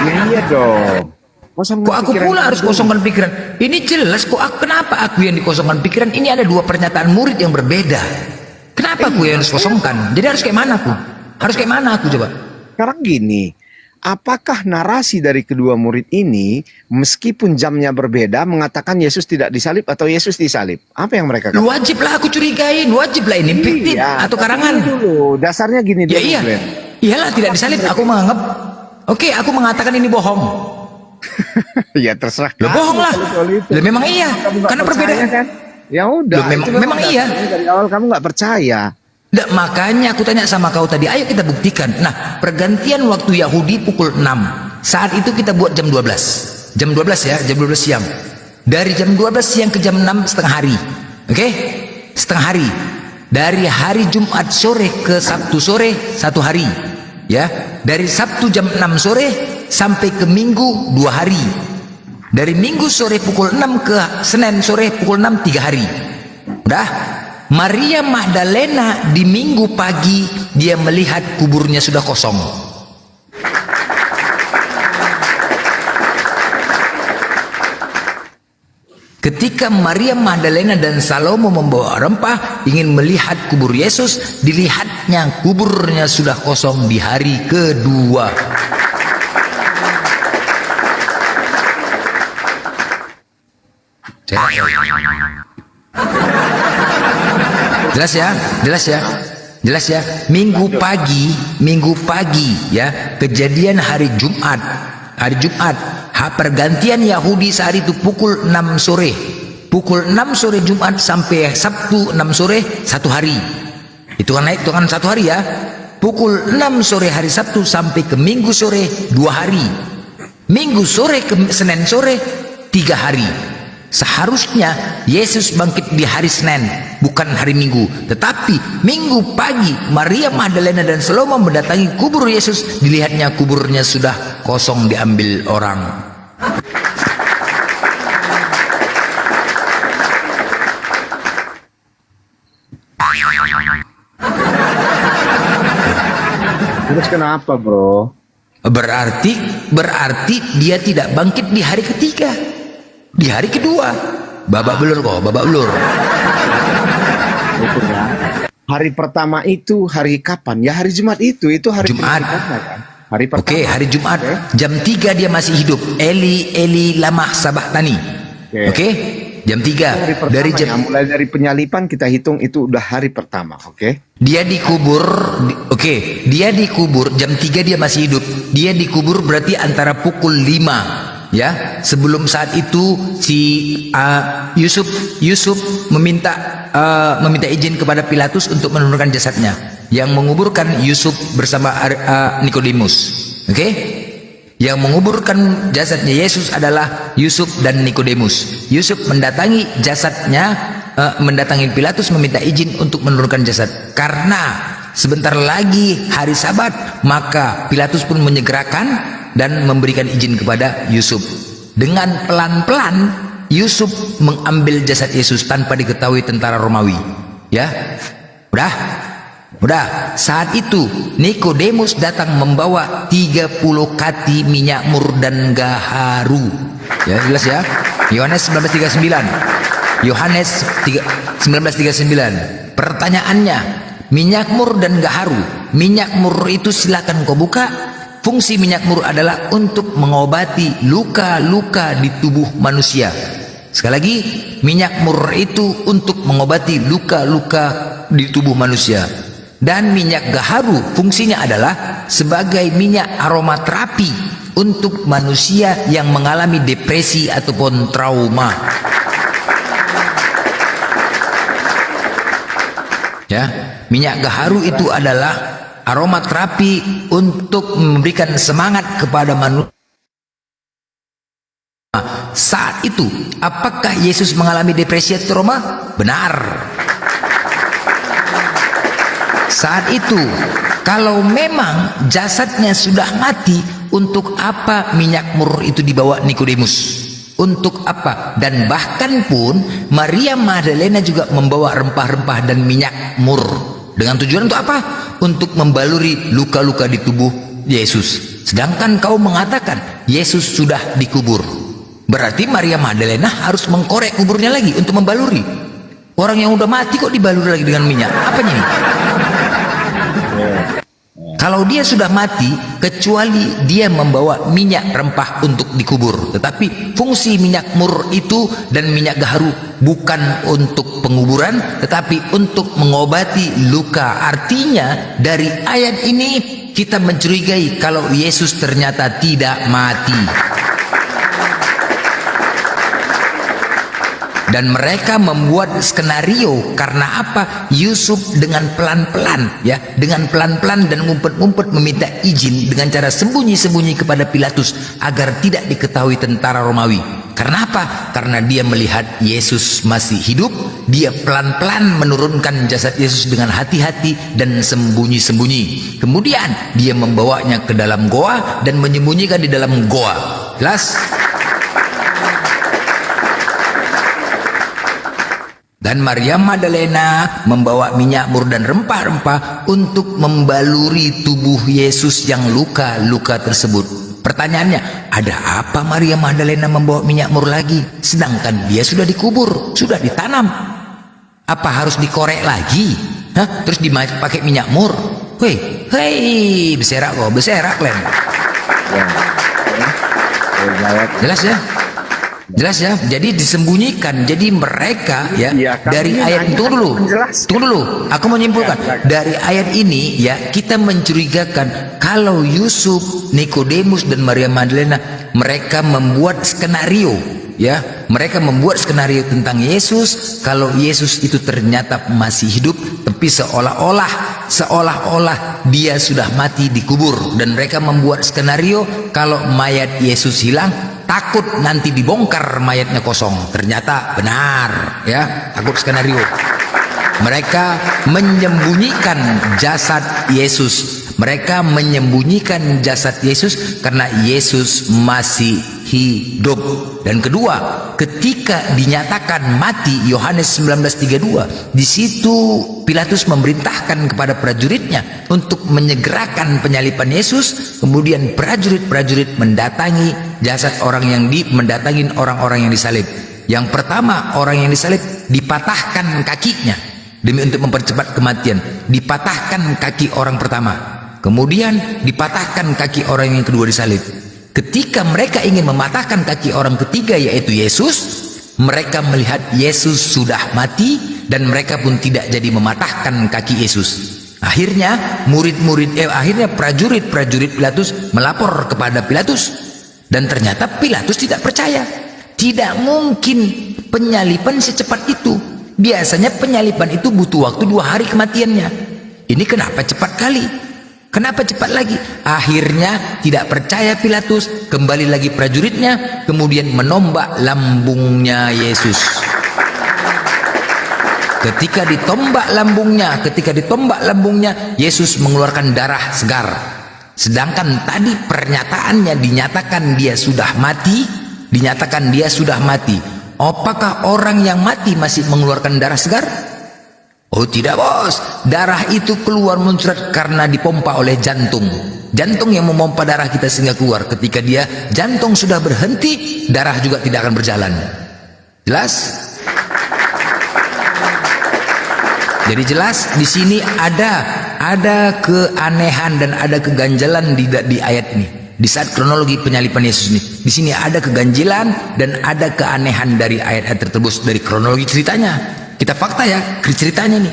Iya dong. Kok aku pula harus kosongkan pikiran? Ini jelas kenapa aku yang dikosongkan pikiran? Ini ada dua pernyataan murid yang berbeda. Kenapa aku yang harus kosongkan? Jadi harus kayak mana aku? Harus kayak mana aku coba? Sekarang gini, apakah narasi dari kedua murid ini meskipun jamnya berbeda mengatakan Yesus tidak disalib atau Yesus disalib? Apa yang mereka katakan? Wajiblah aku curigain, wajiblah ini fiktif atau tapi karangan. ini dulu, dasarnya gini Ya dulu, iya, Glenn. iyalah tidak disalib. Aku menganggap, oke, aku mengatakan ini bohong. Ya terserah. Lo bohong lah. Lo memang iya, Kamu nggak karena percaya, perbedaan. kan? Ya udah. Loh, memang- itu memang iya. dasarnya dari awal kamu nggak percaya. Nah, makanya aku tanya sama kau tadi, ayo kita buktikan. Nah, pergantian waktu Yahudi pukul 6. Saat itu kita buat jam 12. Jam 12 ya, jam 12 siang. Dari jam 12 siang ke jam 6 setengah hari. Oke? Setengah hari. Dari hari Jumat sore ke Sabtu sore 1 hari. Ya, dari Sabtu jam 6 sore sampai ke Minggu 2 hari. Dari Minggu sore pukul 6 ke Senin sore pukul 6 3 hari. Udah? Maria Magdalena di Minggu pagi dia melihat kuburnya sudah kosong. Ketika Maria Magdalena dan Salomo membawa rempah ingin melihat kubur Yesus, dilihatnya kuburnya sudah kosong di hari kedua. Jelas ya, jelas ya, jelas ya. Minggu pagi ya, kejadian hari Jumat, pergantian Yahudi saat itu pukul 6 sore, pukul 6 sore Jumat sampai Sabtu 6 sore 1 hari. Itu kan naik, itu kan 1 hari ya. Pukul 6 sore hari Sabtu sampai ke Minggu sore 2 hari. Minggu sore ke Senin sore 3 hari. Seharusnya Yesus bangkit di hari Senin, bukan hari Minggu. Tetapi Minggu pagi Maria Magdalena dan Salomo mendatangi kubur Yesus, dilihatnya kuburnya sudah kosong, diambil orang. Terus kenapa, bro? Berarti dia tidak bangkit di hari ketiga, di hari kedua. Babak belur kok, babak belur. Hari pertama itu hari kapan? Ya hari Jumat itu hari Jumat. pertama, kan? Hari pertama. Oke, hari Jumat jam 3 dia masih hidup. Eli lama sabachthani. Oke, jam 3 Hari pertama, dari jam ya, mulai dari penyalipan kita hitung itu udah hari pertama, oke? dia dikubur. Oke, dia dikubur jam 3 dia masih hidup. Dia dikubur berarti antara pukul 5 ya. Sebelum saat itu si Yusuf meminta izin kepada Pilatus untuk menurunkan jasadnya. Yang menguburkan Yusuf bersama Nikodemus. Oke? Yang menguburkan jasadnya Yesus adalah Yusuf dan Nikodemus. Yusuf mendatangi jasadnya, mendatangi Pilatus meminta izin untuk menurunkan jasad. Karena sebentar lagi hari Sabat, maka Pilatus pun menyegerakan dan memberikan izin kepada Yusuf. Dengan pelan-pelan Yusuf mengambil jasad Yesus tanpa diketahui tentara Romawi. Ya, udah. Saat itu Nikodemus datang membawa 30 kati minyak mur dan gaharu. Ya, jelas ya. Yohanes 19:39. Yohanes 19:39. Pertanyaannya, minyak mur dan gaharu. Minyak mur itu silakan kau buka. Fungsi minyak mur adalah untuk mengobati luka-luka di tubuh manusia. Sekali lagi, minyak mur itu untuk mengobati luka-luka di tubuh manusia. Dan minyak gaharu fungsinya adalah sebagai minyak aromaterapi untuk manusia yang mengalami depresi ataupun trauma. Ya, minyak gaharu itu adalah aromaterapi untuk memberikan semangat kepada manusia. Saat itu, apakah Yesus mengalami depresi atau trauma? Benar. Saat itu, kalau memang jasadnya sudah mati, untuk apa minyak mur itu dibawa Nikodemus? Untuk apa? Dan bahkan pun Maria Magdalena juga membawa rempah-rempah dan minyak mur. Dengan tujuan untuk apa? Untuk membaluri luka-luka di tubuh Yesus. Sedangkan kau mengatakan Yesus sudah dikubur. Berarti Maria Magdalena harus mengkorek kuburnya lagi untuk membaluri. Orang yang udah mati kok dibaluri lagi dengan minyak? Apanya ini? Kalau dia sudah mati, kecuali dia membawa minyak rempah untuk dikubur. Tetapi fungsi minyak mur itu dan minyak gaharu bukan untuk penguburan, tetapi untuk mengobati luka. Artinya dari ayat ini kita mencurigai kalau Yesus ternyata tidak mati. Dan mereka membuat skenario karena apa? Yusuf dengan pelan-pelan, ya, dengan pelan-pelan dan ngumpet-ngumpet meminta izin dengan cara sembunyi-sembunyi kepada Pilatus agar tidak diketahui tentara Romawi. Karena apa? Karena dia melihat Yesus masih hidup, dia pelan-pelan menurunkan jasad Yesus dengan hati-hati dan sembunyi-sembunyi. Kemudian dia membawanya ke dalam goa dan menyembunyikan di dalam goa. Jelas? Dan Maria Magdalena membawa minyak mur dan rempah-rempah untuk membaluri tubuh Yesus yang luka-luka tersebut. Pertanyaannya, ada apa Maria Magdalena membawa minyak mur lagi? Sedangkan dia sudah dikubur, sudah ditanam. Apa harus dikorek lagi? Hah? Terus dipakai minyak mur? Hei, beserak kok, beserak Len. Jelas ya? Jelas ya, jadi disembunyikan. Jadi mereka ya, dari ayat tunggu dulu, aku menyimpulkan dari ayat ini ya, kita mencurigakan kalau Yusuf, Nikodemus dan Maria Magdalena mereka membuat skenario ya, mereka membuat skenario tentang Yesus kalau Yesus itu ternyata masih hidup, tapi seolah-olah dia sudah mati dikubur. Dan mereka membuat skenario kalau mayat Yesus hilang, takut nanti dibongkar mayatnya kosong. Ternyata benar ya, takut skenario. Mereka menyembunyikan jasad Yesus. Mereka menyembunyikan jasad Yesus karena Yesus masih hidup. Dan kedua, ketika dinyatakan mati, Yohanes 19:32, di situ Pilatus memerintahkan kepada prajuritnya untuk menyegerakan penyaliban Yesus. Kemudian prajurit-prajurit mendatangi jasad mendatangin orang-orang yang disalib. Yang pertama, orang yang disalib dipatahkan kakinya demi untuk mempercepat kematian. Dipatahkan kaki orang pertama. Kemudian dipatahkan kaki orang yang kedua disalib. Ketika mereka ingin mematahkan kaki orang ketiga, yaitu Yesus, mereka melihat Yesus sudah mati dan mereka pun tidak jadi mematahkan kaki Yesus. Akhirnya prajurit-prajurit Pilatus melapor kepada Pilatus, dan ternyata Pilatus tidak percaya. Tidak mungkin penyaliban secepat itu. Biasanya penyaliban itu butuh waktu 2 hari kematiannya. Ini kenapa cepat kali? Kenapa cepat lagi? Akhirnya tidak percaya Pilatus, kembali lagi prajuritnya, kemudian menombak lambungnya Yesus. Ketika ditombak lambungnya, Yesus mengeluarkan darah segar. Sedangkan tadi pernyataannya dinyatakan dia sudah mati. Apakah orang yang mati masih mengeluarkan darah segar? Oh tidak bos, darah itu keluar muncrat karena dipompa oleh jantung. Jantung yang memompa darah kita sehingga keluar. Ketika jantung sudah berhenti, darah juga tidak akan berjalan. Jelas? Jadi jelas di sini ada keanehan dan ada keganjalan di ayat ini. Di saat kronologi penyaliban Yesus ini, di sini ada keganjilan dan ada keanehan dari ayat-ayat tersebut, dari kronologi ceritanya. Kita fakta ya, ceritanya nih.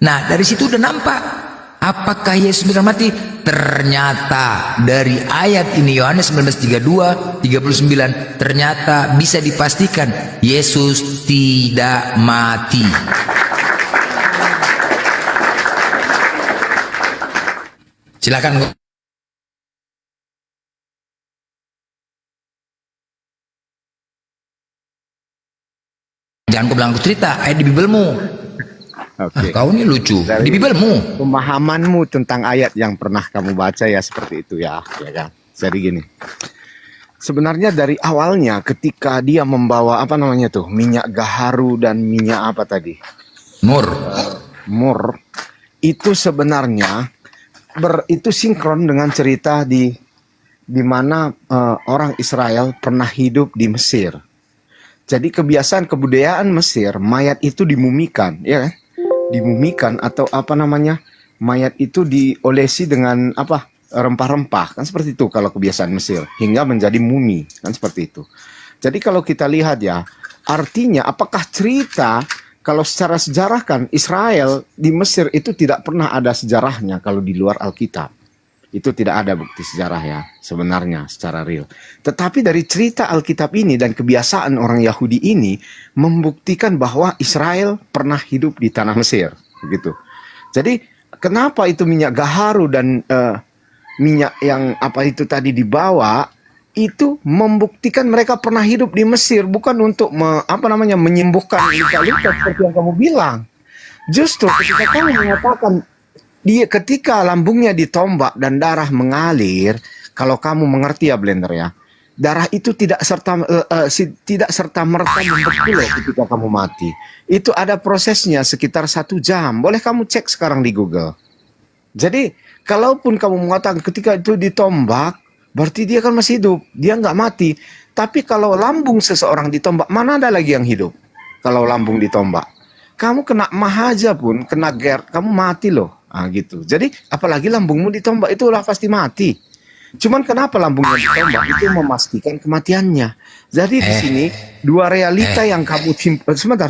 Nah, dari situ udah nampak apakah Yesus benar mati? Ternyata dari ayat ini Yohanes 19:32-39 ternyata bisa dipastikan Yesus tidak mati. Silakan. Jangan kau bilang aku cerita, ayat di Bibelmu. Oke. Kau ini lucu. Di Bibelmu. Pemahamanmu tentang ayat yang pernah kamu baca ya seperti itu ya kan. Jadi gini. Sebenarnya dari awalnya ketika dia membawa minyak gaharu dan minyak apa tadi? Mur. Itu sebenarnya itu sinkron dengan cerita di mana orang Israel pernah hidup di Mesir. Jadi kebiasaan kebudayaan Mesir, mayat itu dimumikan, ya kan? Dimumikan atau mayat itu diolesi dengan apa? Rempah-rempah, kan seperti itu kalau kebiasaan Mesir, hingga menjadi mumi, kan seperti itu. Jadi kalau kita lihat ya, artinya apakah cerita kalau secara sejarah kan Israel di Mesir itu tidak pernah ada sejarahnya kalau di luar Alkitab. Itu tidak ada bukti sejarah ya sebenarnya secara real. Tetapi dari cerita Alkitab ini dan kebiasaan orang Yahudi ini membuktikan bahwa Israel pernah hidup di tanah Mesir, begitu. Jadi kenapa itu minyak gaharu dan minyak yang apa itu tadi dibawa itu membuktikan mereka pernah hidup di Mesir, bukan untuk menyembuhkan luka-luka seperti yang kamu bilang. Justru ketika kamu mengatakan ketika lambungnya ditombak dan darah mengalir, kalau kamu mengerti ya Blender ya, darah itu tidak serta merta membeku loh ketika kamu mati. Itu ada prosesnya sekitar 1 jam. Boleh kamu cek sekarang di Google. Jadi kalaupun kamu mengatakan ketika itu ditombak, berarti dia kan masih hidup, dia nggak mati. Tapi kalau lambung seseorang ditombak, mana ada lagi yang hidup? Kalau lambung ditombak, kamu kena mah aja pun, kena GERD, kamu mati loh. Gitu. Jadi apalagi lambungmu ditombak, itulah pasti mati. Cuman kenapa lambungnya ditombak? Itu memastikan kematiannya. Jadi di sini dua realita yang kamu sebentar.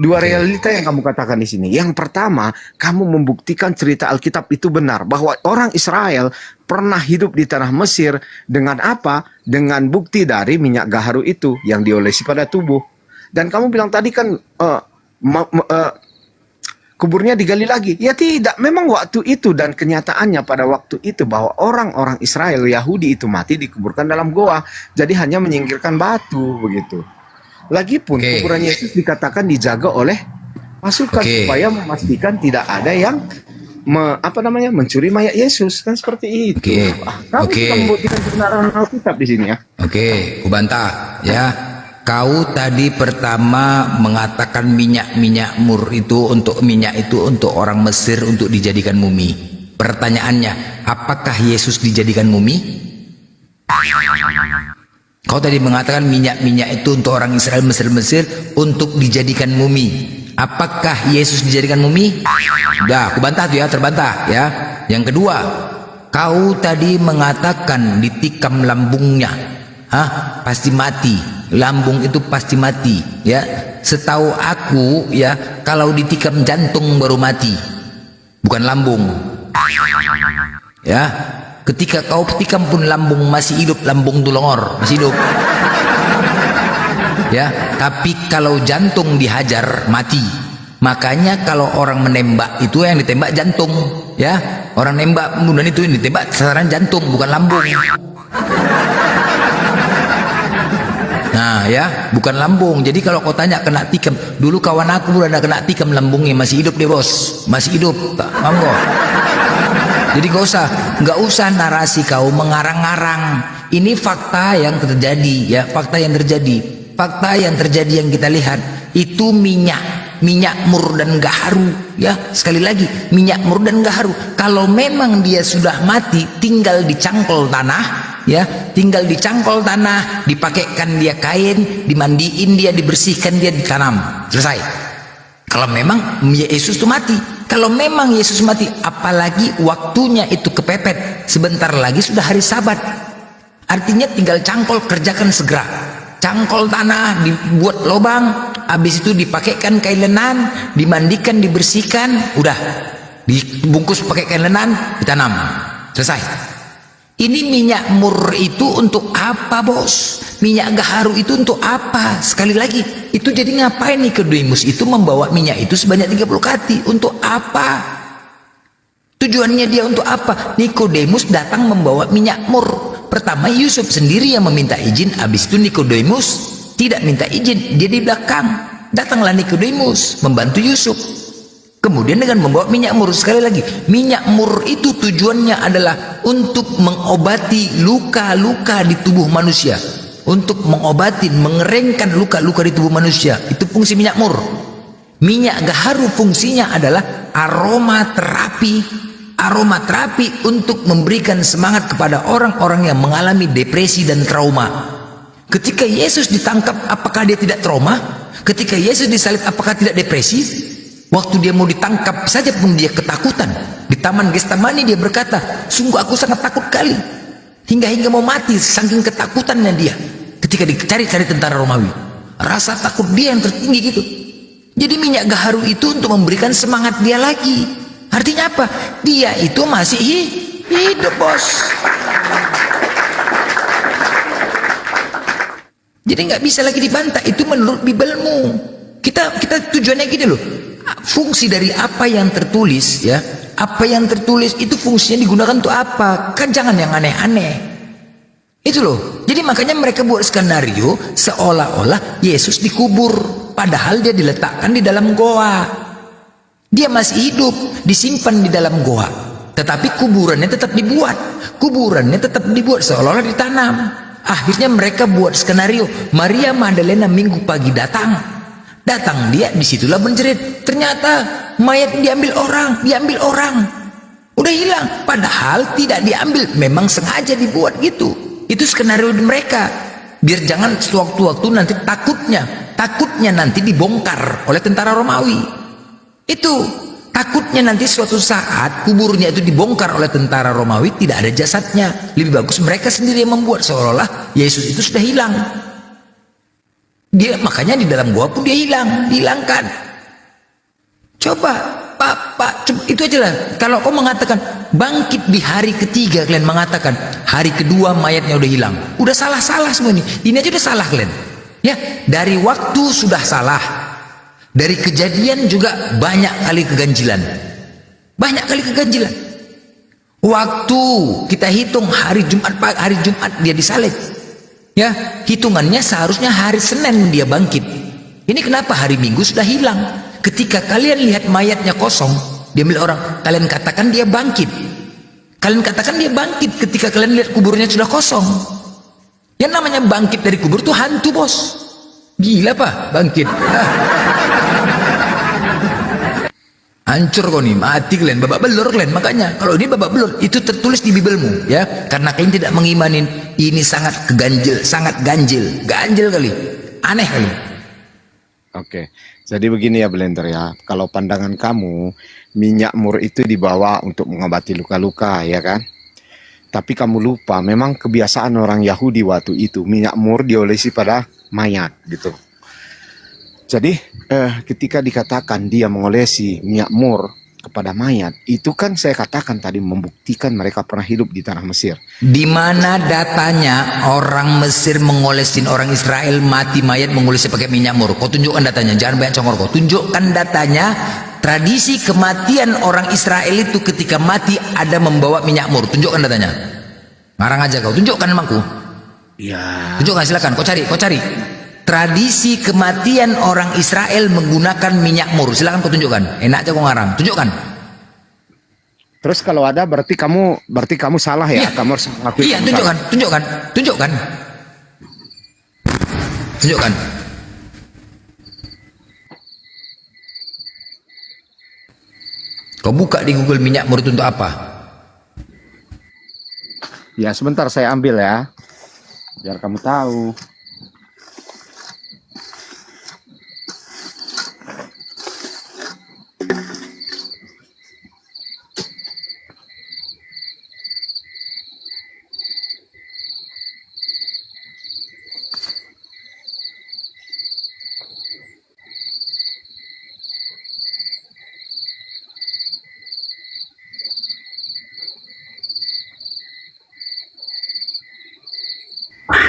Dua realita yang kamu katakan di sini. Yang pertama, kamu membuktikan cerita Alkitab itu benar bahwa orang Israel pernah hidup di tanah Mesir dengan apa? Dengan bukti dari minyak gaharu itu yang diolesi pada tubuh. Dan kamu bilang tadi kan kuburnya digali lagi. Ya tidak, memang waktu itu dan kenyataannya pada waktu itu bahwa orang-orang Israel Yahudi itu mati dikuburkan dalam goa. Jadi hanya menyingkirkan batu begitu. Lagipun kuburan Yesus dikatakan dijaga oleh pasukan supaya memastikan tidak ada yang mencuri mayat Yesus, kan seperti itu. Kamu bisa membuktikan kebenaran Alkitab di sini ya. Ku bantah ya. Kau tadi pertama mengatakan minyak mur itu untuk orang Mesir untuk dijadikan mumi. Pertanyaannya, apakah Yesus dijadikan mumi? Kau tadi mengatakan minyak itu untuk orang Israel Mesir untuk dijadikan mumi. Apakah Yesus dijadikan mumi? Udah, aku bantah tuh ya, terbantah ya. Yang kedua, kau tadi mengatakan ditikam lambungnya. Pasti mati. Lambung itu pasti mati ya. Setahu aku ya, kalau ditikam jantung baru mati, bukan lambung ya. Ketika kau tikam pun lambung masih hidup, lambung tulongor masih hidup ya. Tapi kalau jantung dihajar mati. Makanya kalau orang menembak itu yang ditembak jantung ya. Orang nembak kemudian itu yang ditembak sasaran jantung, bukan lambung. Nah ya, bukan lambung. Jadi kalau kau tanya kena tikam, dulu kawan aku udah kena tikam lambungnya, masih hidup deh bos, masih hidup. Paham kok? Jadi nggak usah narasi kau mengarang-arang. Ini fakta yang terjadi ya, fakta yang terjadi yang kita lihat itu minyak mur dan gaharu ya. Sekali lagi, minyak mur dan gaharu. Kalau memang dia sudah mati, tinggal dicangkol tanah ya, tinggal dicangkol tanah, dipakaikan dia kain, dimandiin dia, dibersihkan dia, ditanam, selesai. Kalau memang Yesus itu mati, kalau memang Yesus mati, apalagi waktunya itu kepepet, sebentar lagi sudah hari Sabat, artinya tinggal cangkol, kerjakan segera. Cangkol tanah, dibuat lubang, habis itu dipakaikan kain lenan, dimandikan, dibersihkan, udah dibungkus pakai kain lenan, ditanam, selesai. Ini minyak mur itu untuk apa bos? Minyak gaharu itu untuk apa? Sekali lagi, itu jadi ngapain Nikodemus itu membawa minyak itu sebanyak 30 kati? Untuk apa? Tujuannya dia untuk apa? Nikodemus datang membawa minyak mur. Pertama Yusuf sendiri yang meminta izin, habis itu Nikodemus tidak minta izin, dia di belakang. Datanglah Nikodemus membantu Yusuf. Kemudian dengan membawa minyak mur, sekali lagi, minyak mur itu tujuannya adalah untuk mengobati luka-luka di tubuh manusia, untuk mengobati, mengeringkan luka-luka di tubuh manusia. Itu fungsi minyak mur. Minyak gaharu fungsinya adalah aromaterapi untuk memberikan semangat kepada orang-orang yang mengalami depresi dan trauma. Ketika Yesus ditangkap, apakah dia tidak trauma? Ketika Yesus disalib, apakah tidak depresi? Waktu dia mau ditangkap saja pun dia ketakutan. Di Taman Getsemani dia berkata, sungguh aku sangat takut kali. Hingga mau mati saking ketakutannya dia. Ketika dicari-cari tentara Romawi. Rasa takut dia yang tertinggi gitu. Jadi minyak gaharu itu untuk memberikan semangat dia lagi. Artinya apa? Dia itu masih hidup, bos. Jadi nggak bisa lagi dibantah. Itu menurut Bibelmu. Kita tujuannya gini loh. Fungsi dari apa yang tertulis, ya, apa yang tertulis itu fungsinya digunakan untuk apa? Kan jangan yang aneh-aneh. Itu loh. Jadi makanya mereka buat skenario seolah-olah Yesus dikubur, padahal dia diletakkan di dalam goa. Dia masih hidup, disimpan di dalam goa. Tetapi kuburannya tetap dibuat. Kuburannya tetap dibuat seolah-olah ditanam. Akhirnya mereka buat skenario. Maria Magdalena minggu pagi datang. Datang dia, disitulah menjerit. Ternyata mayat diambil orang. Udah hilang. Padahal tidak diambil. Memang sengaja dibuat gitu. Itu skenario mereka. Biar jangan sewaktu-waktu nanti takutnya nanti dibongkar oleh tentara Romawi. Itu takutnya nanti suatu saat kuburnya itu dibongkar oleh tentara Romawi, tidak ada jasadnya. Lebih bagus mereka sendiri yang membuat seolah-olah Yesus itu sudah hilang. Dia makanya di dalam gua pun dia dihilangkan. Coba Pak, itu aja lah. Kalau kau mengatakan bangkit di hari ketiga, kalian mengatakan hari kedua mayatnya udah hilang. Udah salah semua ini. Ini aja udah salah kalian. Ya, dari waktu sudah salah. Dari kejadian juga banyak kali keganjilan. Waktu kita hitung hari Jumat dia disalib. Ya, hitungannya seharusnya hari Senin dia bangkit. Ini kenapa hari Minggu sudah hilang? Ketika kalian lihat mayatnya kosong, diambil orang, kalian katakan dia bangkit. Ketika kalian lihat kuburnya sudah kosong. Yang namanya bangkit dari kubur itu hantu, bos. Gila pak, bangkit. Hancur kau nih, mati kalian, babak belur kalian. Makanya kalau ini babak belur itu tertulis di Bibelmu, ya, karena kalian tidak mengimanin. Ini sangat ganjil kali, aneh kali. Oke, jadi begini ya Blender ya. Kalau pandangan kamu, minyak mur itu dibawa untuk mengobati luka-luka, ya kan? Tapi kamu lupa, memang kebiasaan orang Yahudi waktu itu minyak mur diolesi pada mayat, gitu. Jadi ketika dikatakan dia mengolesi minyak mur kepada mayat, itu kan saya katakan tadi membuktikan mereka pernah hidup di tanah Mesir. Di mana datanya orang Mesir mengolesin orang Israel mati mayat mengolesi pakai minyak mur? Kau tunjukkan datanya, jangan banyak congor kau. Tunjukkan datanya. Tradisi kematian orang Israel itu ketika mati ada membawa minyak mur. Tunjukkan datanya. Ngarang aja kau. Tunjukkan emangku. Ya. Tunjukkan silakan. Kau cari. Tradisi kematian orang Israel menggunakan minyak mur. Silakan kau tunjukkan. Enak aja kau ngarang. Tunjukkan. Terus kalau ada berarti kamu salah ya? Kamu harus mengakui. Iya, tunjukkan. Kau buka di Google minyak mur itu untuk apa? Ya sebentar saya ambil ya, biar kamu tahu.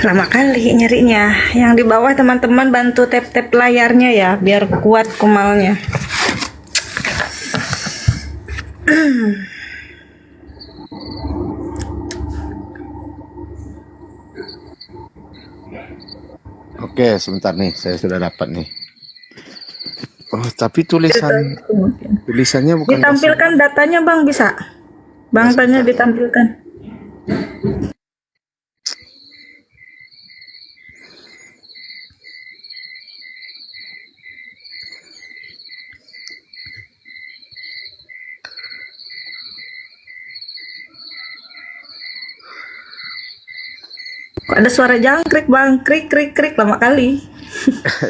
Lama kali nyarinya. Yang di bawah teman-teman bantu tap-tap layarnya ya, biar kuat kumalnya. Oke, sebentar nih, saya sudah dapat nih. Oh, tapi tulisannya bukan Ditampilkan datanya bang, bisa? Bang tanya ditampilkan. Kok ada suara jangkrik bang, krik lama kali.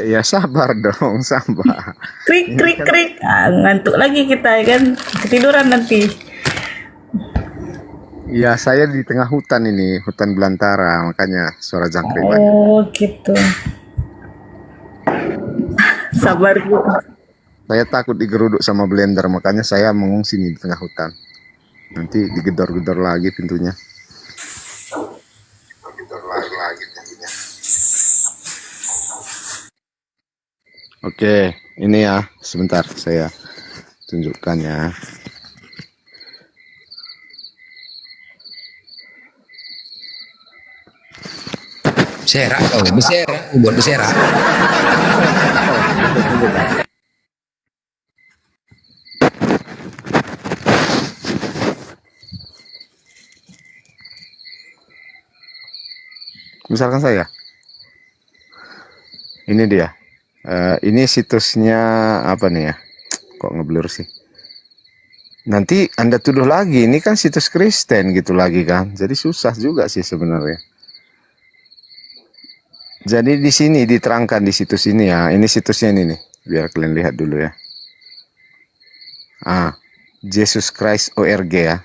Ya sabar dong, sabar. Krik krik krik. Ah, ngantuk lagi kita ya kan. Ketiduran nanti. Ya saya di tengah hutan ini, hutan belantara, makanya suara jangkrik banyak. Oh gitu. Sabar Bu. Saya takut digeruduk sama blender, makanya saya mengungsi nih di tengah hutan. Nanti digedor-gedor lagi pintunya. Oke, ini ya, sebentar saya tunjukkan ya. Beserak kau, beserak, buat beserak. Misalkan saya, ini dia. Ini situsnya apa nih ya? Kok ngeblur sih? Nanti Anda tuduh lagi, ini kan situs Kristen gitu lagi kan? Jadi susah juga sih sebenarnya. Jadi di sini diterangkan di situs ini ya. Ini situsnya ini nih, biar kalian lihat dulu ya. Jesus Christ ORG ya.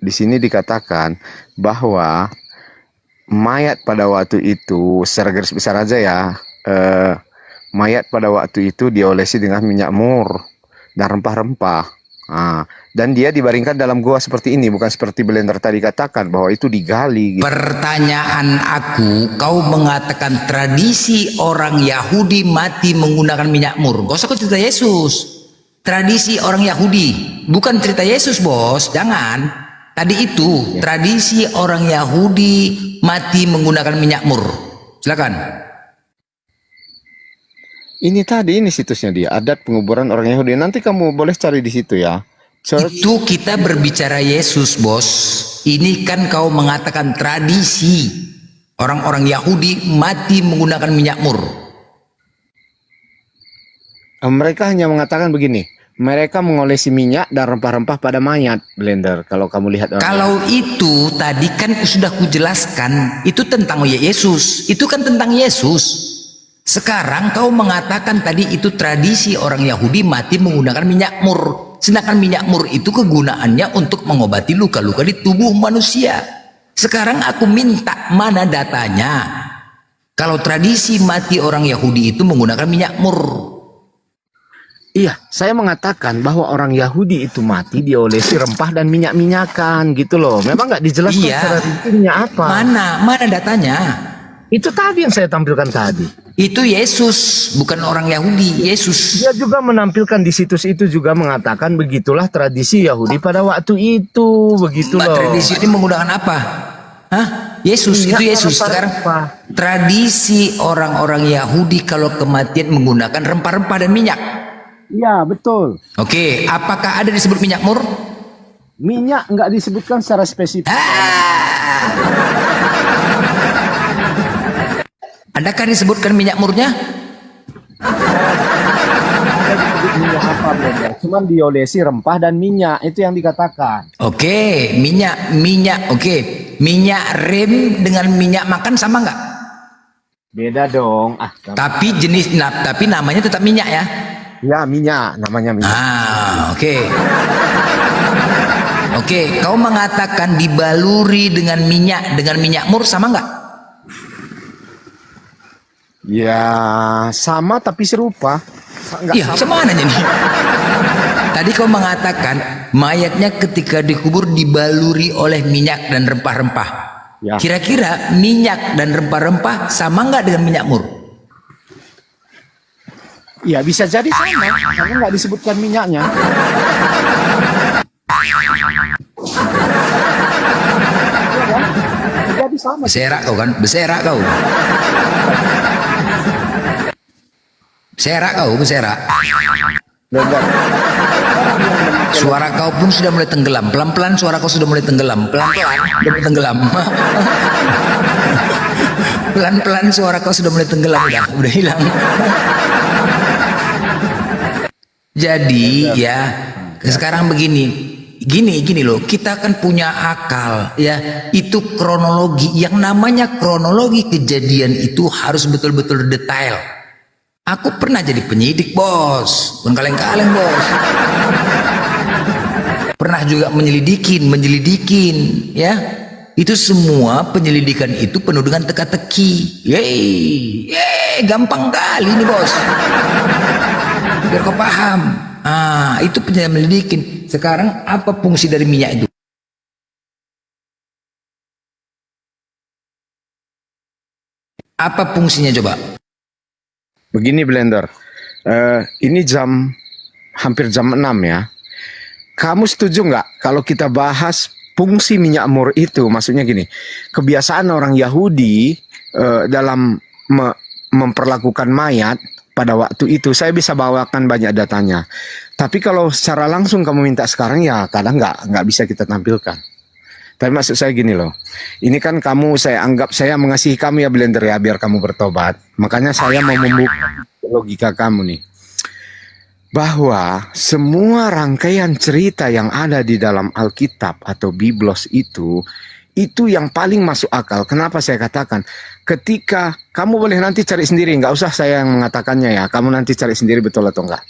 Di sini dikatakan bahwa mayat pada waktu itu, secara garis besar aja ya, mayat pada waktu itu diolesi dengan minyak mur dan rempah-rempah. Dan dia dibaringkan dalam gua seperti ini, bukan seperti Blender tadi katakan bahwa itu digali. Gitu. Pertanyaan aku, kau mengatakan tradisi orang Yahudi mati menggunakan minyak mur. Gak usah kau cerita Yesus. Tradisi orang Yahudi, bukan cerita Yesus bos, jangan. Tadi itu, tradisi orang Yahudi mati menggunakan minyak mur. Silakan. Ini tadi, ini situsnya dia, adat penguburan orang Yahudi. Nanti kamu boleh cari di situ ya. Itu kita berbicara Yesus bos. Ini kan kau mengatakan tradisi orang-orang Yahudi mati menggunakan minyak mur. Mereka hanya mengatakan begini, mereka mengolesi minyak dan rempah-rempah pada mayat, Blender. Kalau kamu lihat orang kalau itu tadi kan sudah kujelaskan, itu tentang Yesus. Itu kan tentang Yesus. Sekarang kau mengatakan tadi itu tradisi orang Yahudi mati menggunakan minyak mur. Sedangkan minyak mur itu kegunaannya untuk mengobati luka-luka di tubuh manusia. Sekarang aku minta mana datanya. Kalau tradisi mati orang Yahudi itu menggunakan minyak mur. Iya, saya mengatakan bahwa orang Yahudi itu mati diolesi rempah dan minyak-minyakan gitu loh. Memang nggak dijelaskan secara rinci minyak apa. Mana datanya? Itu tadi yang saya tampilkan tadi. Itu Yesus, bukan orang Yahudi, Yesus. Dia juga menampilkan di situs itu juga mengatakan begitulah tradisi Yahudi pada waktu itu, begitu loh. Tradisi ini menggunakan apa? Hah? Yesus, itu Yesus. Sekarang tradisi orang-orang Yahudi kalau kematian menggunakan rempah-rempah dan minyak. Iya, betul. Oke, apakah ada disebut minyak mur? Minyak nggak disebutkan secara spesifik. Adakah disebutkan minyak murnya? Minyak apa, Blender? Cuman diolesi rempah dan minyak, itu yang dikatakan. Oke, minyak. Oke, minyak rem dengan minyak makan sama nggak? Beda dong. Tapi tapi namanya tetap minyak ya? Ya, minyak, namanya minyak. Oke. Oke, kau mengatakan dibaluri dengan minyak mur sama nggak? Ya, sama tapi serupa. Iya, sama nanya nih. Tadi kau mengatakan mayatnya ketika dikubur dibaluri oleh minyak dan rempah-rempah. Ya. Kira-kira minyak dan rempah-rempah sama nggak dengan minyak mur? Ya, bisa jadi sama, karena nggak disebutkan minyaknya. Jadi sama. Beserak kau kan? Beserak kau. Beserak. Suara kau pun sudah mulai tenggelam. Pelan-pelan suara kau sudah mulai tenggelam. Pelan-pelan suara kau sudah mulai tenggelam. Udah hilang. Jadi ya, sekarang begini. gini loh, kita kan punya akal ya, itu kronologi. Yang namanya kronologi kejadian itu harus betul-betul detail. Aku pernah jadi penyidik, bos, bukan kaleng-kaleng, bos. Pernah juga menyelidikin ya. Itu semua penyelidikan itu penuh dengan teka-teki. Gampang kali nih, bos. Biar kau paham. Itu penyelidikan. Sekarang apa fungsi dari minyak itu? Apa fungsinya coba? Begini Blender, ini hampir jam 6 ya. Kamu setuju nggak kalau kita bahas fungsi minyak mur itu? Maksudnya gini, kebiasaan orang Yahudi dalam memperlakukan mayat pada waktu itu, saya bisa bawakan banyak datanya. Tapi kalau secara langsung kamu minta sekarang ya kadang nggak bisa kita tampilkan. Tapi maksud saya gini loh, ini kan saya anggap saya mengasihi kamu ya Blender ya, biar kamu bertobat. Makanya saya mau membuka logika kamu nih. Bahwa semua rangkaian cerita yang ada di dalam Alkitab atau Biblos itu yang paling masuk akal. Kenapa saya katakan? Ketika kamu boleh nanti cari sendiri, nggak usah saya yang mengatakannya ya. Kamu nanti cari sendiri betul atau enggak.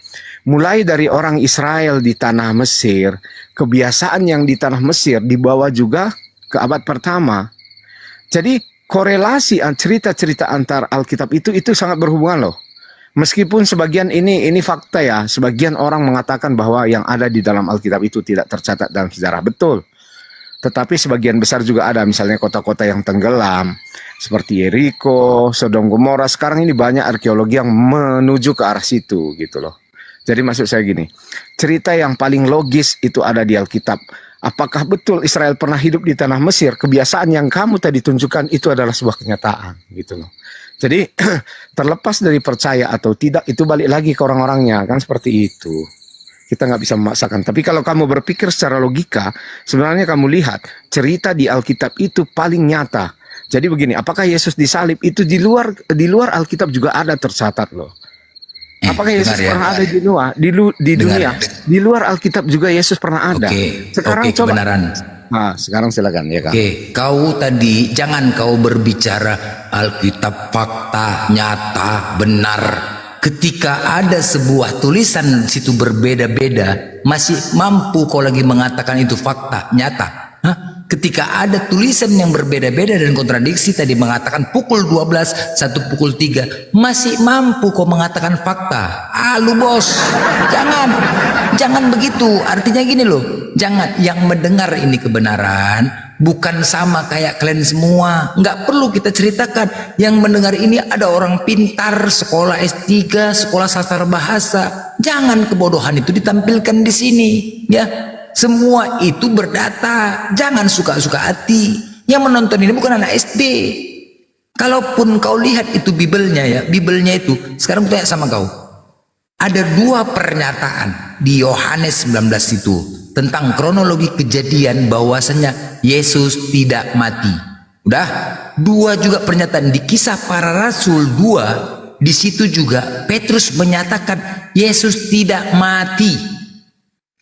Mulai dari orang Israel di tanah Mesir, kebiasaan yang di tanah Mesir dibawa juga ke abad pertama. Jadi korelasi cerita-cerita antar Alkitab itu sangat berhubungan loh. Meskipun sebagian ini fakta ya, sebagian orang mengatakan bahwa yang ada di dalam Alkitab itu tidak tercatat dalam sejarah, betul. Tetapi sebagian besar juga ada, misalnya kota-kota yang tenggelam, seperti Yeriko, Sodom Gomora. Sekarang ini banyak arkeologi yang menuju ke arah situ gitu loh. Jadi maksud saya gini, cerita yang paling logis itu ada di Alkitab. Apakah betul Israel pernah hidup di tanah Mesir? Kebiasaan yang kamu tadi tunjukkan itu adalah sebuah kenyataan gitu loh. Jadi terlepas dari percaya atau tidak, itu balik lagi ke orang-orangnya, kan seperti itu. Kita nggak bisa memaksakan. Tapi kalau kamu berpikir secara logika, sebenarnya kamu lihat cerita di Alkitab itu paling nyata. Jadi begini, apakah Yesus disalib itu di luar Alkitab juga ada tercatat loh. Apakah Yesus pernah ada di dunia? Di luar Alkitab juga Yesus pernah ada. Sekarang coba. Kebenaran. Nah, sekarang silakan ya Kak. Kau tadi jangan kau berbicara Alkitab fakta, nyata, benar. Ketika ada sebuah tulisan di situ berbeda-beda, masih mampu kau lagi mengatakan itu fakta, nyata? Ketika ada tulisan yang berbeda-beda dan kontradiksi, tadi mengatakan pukul 12, satu pukul 3, masih mampu kau mengatakan fakta? Lu bos, jangan begitu. Artinya gini loh, jangan, yang mendengar ini kebenaran bukan sama kayak kalian semua. Nggak perlu kita ceritakan. Yang mendengar ini ada orang pintar, sekolah S3, sekolah sastra bahasa. Jangan kebodohan itu ditampilkan di sini, ya. Semua itu berdata. Jangan suka-suka hati. Yang menonton ini bukan anak SD. Kalaupun kau lihat itu Bibelnya ya, Bibelnya itu, sekarang tanya sama kau. Ada 2 pernyataan di Yohanes 19 itu tentang kronologi kejadian bahwasanya Yesus tidak mati. Udah, 2 juga pernyataan di Kisah Para Rasul 2, di situ juga Petrus menyatakan Yesus tidak mati.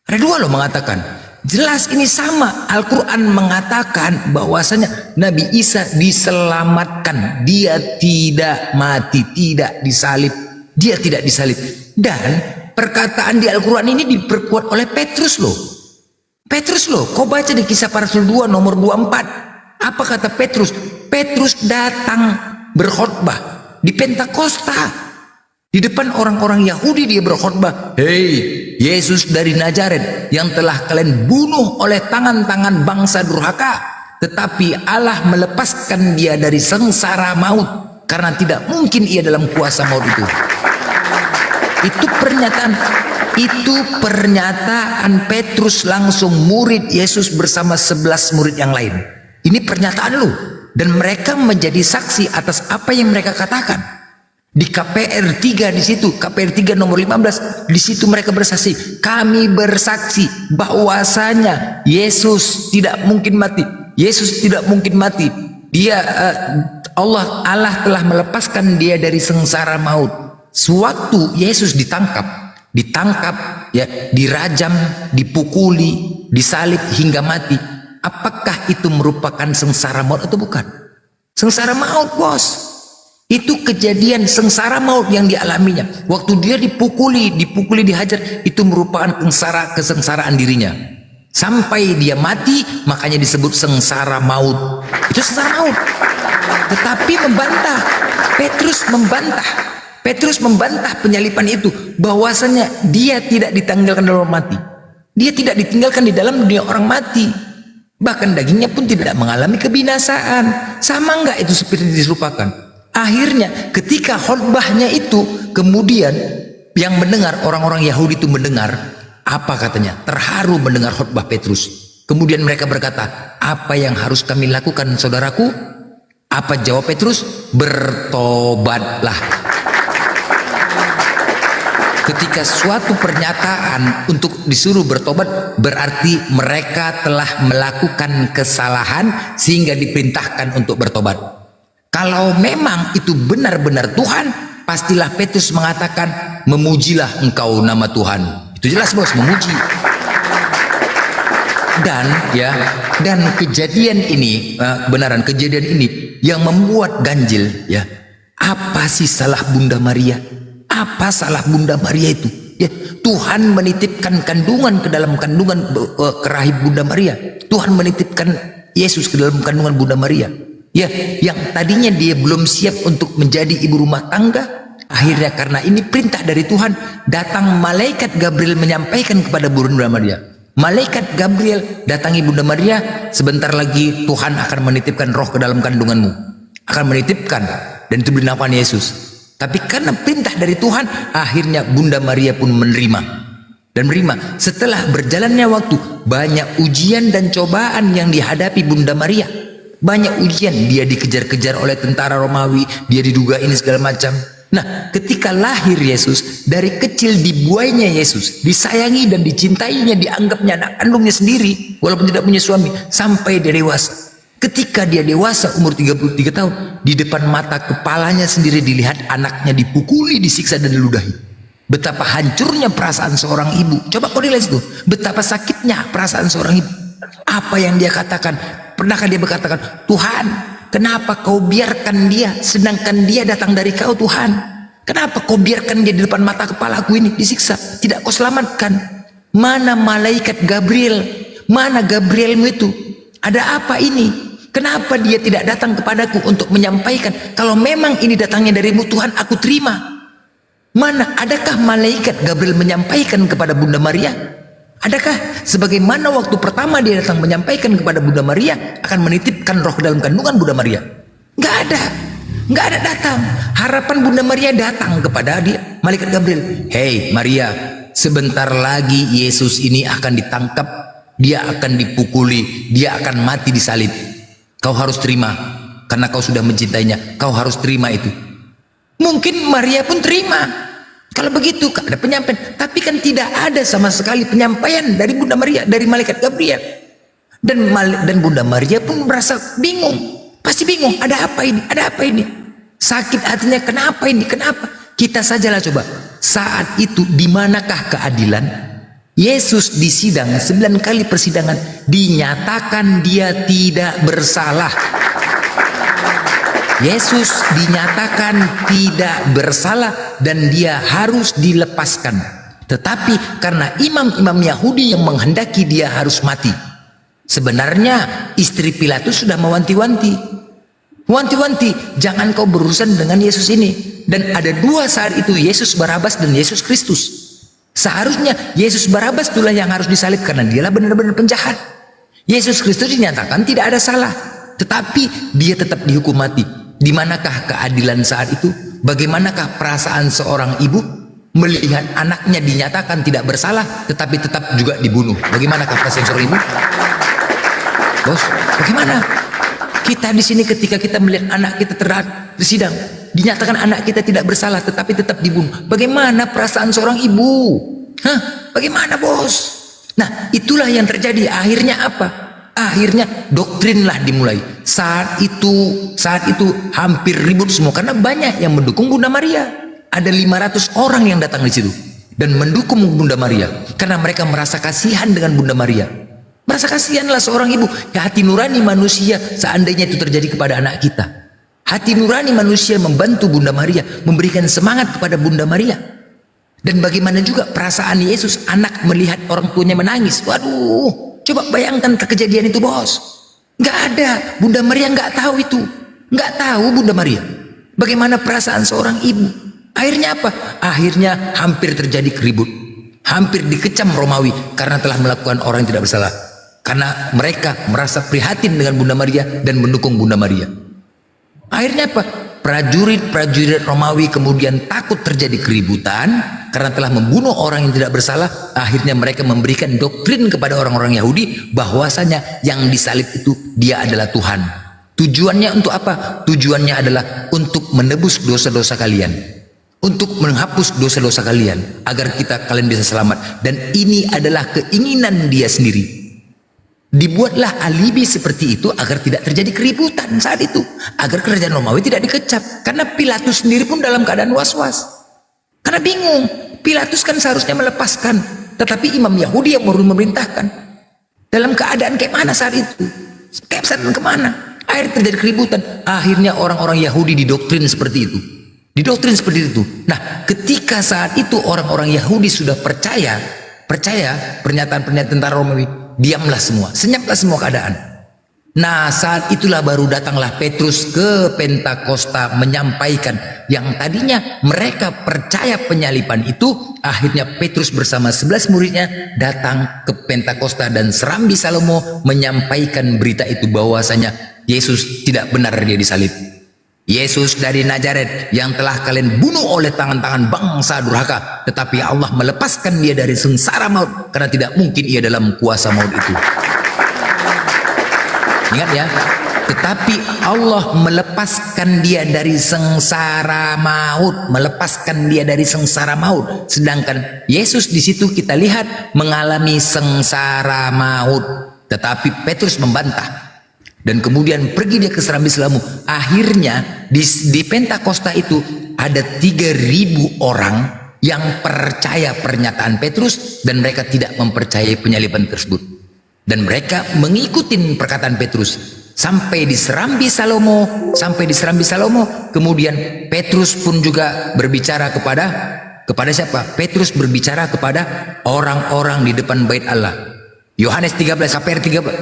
Ada 2 loh mengatakan. Jelas ini sama. Al-Quran mengatakan bahwasanya Nabi Isa diselamatkan. Dia tidak mati, tidak disalib. Dia tidak disalib. Dan perkataan di Al-Quran ini diperkuat oleh Petrus loh. Petrus loh. Kau baca di Kisah Para Rasul 2 nomor 24. Apa kata Petrus? Petrus datang berkhotbah di Pentakosta. Di depan orang-orang Yahudi dia berkhotbah. Hei, Yesus dari Nazaret yang telah kalian bunuh oleh tangan-tangan bangsa durhaka, tetapi Allah melepaskan dia dari sengsara maut karena tidak mungkin ia dalam kuasa maut itu. Itu pernyataan Petrus langsung, murid Yesus bersama 11 murid yang lain. Ini pernyataan lu, dan mereka menjadi saksi atas apa yang mereka katakan. Di KPR 3 di situ, KPR 3 nomor 15, di situ mereka bersaksi. Kami bersaksi bahwasanya Yesus tidak mungkin mati. Yesus tidak mungkin mati. Dia Allah telah melepaskan dia dari sengsara maut. Sewaktu Yesus ditangkap ya, dirajam, dipukuli, disalib hingga mati, apakah itu merupakan sengsara maut atau bukan? Sengsara maut, bos. Itu kejadian sengsara maut yang dialaminya. Waktu dia dipukuli, dihajar, itu merupakan kesengsaraan dirinya. Sampai dia mati, makanya disebut sengsara maut. Itu sengsara maut. Tetapi Petrus membantah penyalipan itu, bahwasanya dia tidak ditinggalkan dalam mati. Dia tidak ditinggalkan di dalam dunia orang mati. Bahkan dagingnya pun tidak mengalami kebinasaan. Sama enggak itu seperti diserupakan? Akhirnya ketika khotbahnya itu, kemudian yang mendengar, orang-orang Yahudi itu mendengar, apa katanya? Terharu mendengar khotbah Petrus. Kemudian mereka berkata, apa yang harus kami lakukan, saudaraku? Apa jawab Petrus? Bertobatlah. Ketika suatu pernyataan untuk disuruh bertobat, berarti mereka telah melakukan kesalahan sehingga diperintahkan untuk bertobat. Kalau memang itu benar-benar Tuhan, pastilah Petrus mengatakan, memujilah engkau nama Tuhan. Itu jelas, bos, memuji. Dan kejadian ini, kebenaran kejadian ini yang membuat ganjil, ya. Apa sih salah Bunda Maria? Apa salah Bunda Maria itu? Ya, Tuhan menitipkan kandungan ke dalam kandungan ke rahim Bunda Maria. Tuhan menitipkan Yesus ke dalam kandungan Bunda Maria. Ya, yang tadinya dia belum siap untuk menjadi ibu rumah tangga, akhirnya karena ini perintah dari Tuhan, datang malaikat Gabriel menyampaikan kepada Bunda Maria. Malaikat Gabriel datangi Bunda Maria, sebentar lagi Tuhan akan menitipkan roh ke dalam kandunganmu. Akan menitipkan, dan itu bernama Yesus. Tapi karena perintah dari Tuhan, akhirnya Bunda Maria pun menerima. Dan menerima. Setelah berjalannya waktu, banyak ujian dan cobaan yang dihadapi Bunda Maria. Banyak ujian, dia dikejar-kejar oleh tentara Romawi, dia diduga ini segala macam. Nah, ketika lahir Yesus, dari kecil dibuainya Yesus, disayangi dan dicintainya, dianggapnya anak kandungnya sendiri, walaupun tidak punya suami, sampai dia dewasa. Ketika dia dewasa, umur 33 tahun, di depan mata kepalanya sendiri dilihat anaknya dipukuli, disiksa dan diludahi. Betapa hancurnya perasaan seorang ibu. Coba kau lihat itu, betapa sakitnya perasaan seorang ibu. Apa yang dia katakan? Pernahkah dia berkatakan, Tuhan, kenapa kau biarkan dia, sedangkan dia datang dari kau, Tuhan? Kenapa kau biarkan dia di depan mata kepalaku ini disiksa? Tidak kau selamatkan. Mana malaikat Gabriel? Mana Gabrielmu itu? Ada apa ini? Kenapa dia tidak datang kepadaku untuk menyampaikan, kalau memang ini datangnya darimu Tuhan, aku terima. Mana? Adakah malaikat Gabriel menyampaikan kepada Bunda Maria? Adakah sebagaimana waktu pertama dia datang menyampaikan kepada Bunda Maria akan menitipkan roh ke dalam kandungan Bunda Maria? Nggak ada datang. Harapan Bunda Maria datang kepada dia, malaikat Gabriel. Hei Maria, sebentar lagi Yesus ini akan ditangkap, dia akan dipukuli, dia akan mati disalib. Kau harus terima, karena kau sudah mencintainya. Kau harus terima itu. Mungkin Maria pun terima. Kalau begitu ada penyampaian, tapi kan tidak ada sama sekali penyampaian dari Bunda Maria, dari malaikat Gabriel. Dan Bunda Maria pun merasa bingung. Pasti bingung, ada apa ini? Ada apa ini? Sakit hatinya, kenapa ini? Kenapa? Kita sajalah coba. Saat itu di manakah keadilan? Yesus di sidang 9 kali persidangan dinyatakan dia tidak bersalah. Yesus dinyatakan tidak bersalah dan dia harus dilepaskan. Tetapi karena imam-imam Yahudi yang menghendaki dia harus mati. Sebenarnya istri Pilatus sudah mewanti-wanti, jangan kau berurusan dengan Yesus ini. Dan ada dua saat itu, Yesus Barabas dan Yesus Kristus. Seharusnya Yesus Barabas itulah yang harus disalib karena dialah benar-benar penjahat. Yesus Kristus dinyatakan tidak ada salah, tetapi dia tetap dihukum mati. Di manakah keadilan saat itu? Bagaimanakah perasaan seorang ibu melihat anaknya dinyatakan tidak bersalah tetapi tetap juga dibunuh? Bagaimanakah perasaan seorang ibu? Bos, bagaimana? Kita di sini ketika kita melihat anak kita tersidang, dinyatakan anak kita tidak bersalah tetapi tetap dibunuh. Bagaimana perasaan seorang ibu? Bagaimana, bos? Nah, itulah yang terjadi. Akhirnya apa? Akhirnya doktrinlah dimulai. Saat itu hampir ribut semua karena banyak yang mendukung Bunda Maria. Ada 500 orang yang datang di situ dan mendukung Bunda Maria karena mereka merasa kasihan dengan Bunda Maria. Merasa kasihanlah seorang ibu. Ya, hati nurani manusia seandainya itu terjadi kepada anak kita. Hati nurani manusia membantu Bunda Maria, memberikan semangat kepada Bunda Maria. Dan bagaimana juga perasaan Yesus, anak melihat orang tuanya menangis. Waduh, coba bayangkan kejadian itu, bos. Nggak ada, Bunda Maria nggak tahu itu. Nggak tahu Bunda Maria bagaimana perasaan seorang ibu. Akhirnya apa? Akhirnya hampir terjadi keribut, hampir dikecam Romawi karena telah melakukan orang yang tidak bersalah. Karena mereka merasa prihatin dengan Bunda Maria dan mendukung Bunda Maria. Akhirnya apa? Prajurit-prajurit Romawi kemudian takut terjadi keributan karena telah membunuh orang yang tidak bersalah. Akhirnya mereka memberikan doktrin kepada orang-orang Yahudi bahwasanya yang disalib itu dia adalah Tuhan. Tujuannya untuk apa? Tujuannya adalah untuk menebus dosa-dosa kalian, untuk menghapus dosa-dosa kalian agar kalian bisa selamat. Dan ini adalah keinginan dia sendiri. Dibuatlah alibi seperti itu agar tidak terjadi keributan saat itu, agar kerajaan Romawi tidak dikecap. Karena Pilatus sendiri pun dalam keadaan was-was, karena bingung. Pilatus kan seharusnya melepaskan, tetapi imam Yahudi yang memerintahkan. Dalam keadaan kayak mana saat itu? Kayak kemana? Akhirnya terjadi keributan. Akhirnya orang-orang Yahudi didoktrin seperti itu, didoktrin seperti itu. Nah, ketika saat itu orang-orang Yahudi sudah percaya pernyataan-pernyataan tentara Romawi, diamlah semua, senyaplah semua keadaan. Nah, saat itulah baru datanglah Petrus ke Pentakosta menyampaikan yang tadinya mereka percaya penyaliban itu. Akhirnya Petrus bersama 11 muridnya datang ke Pentakosta dan Serambi Salomo menyampaikan berita itu bahwasanya Yesus tidak benar dia disalib. Yesus dari Nazaret yang telah kalian bunuh oleh tangan-tangan bangsa durhaka, tetapi Allah melepaskan dia dari sengsara maut karena tidak mungkin ia dalam kuasa maut itu. Ingat ya, tetapi Allah melepaskan dia dari sengsara maut, melepaskan dia dari sengsara maut. Sedangkan Yesus di situ kita lihat mengalami sengsara maut, tetapi Petrus membantah. Dan kemudian pergi dia ke Serambi Salomo. Akhirnya di Pentakosta itu ada 3.000 orang yang percaya pernyataan Petrus dan mereka tidak mempercayai penyaliban tersebut. Dan mereka mengikuti perkataan Petrus sampai di Serambi Salomo. Kemudian Petrus pun juga berbicara kepada siapa? Petrus berbicara kepada orang-orang di depan bait Allah. Yohanes 13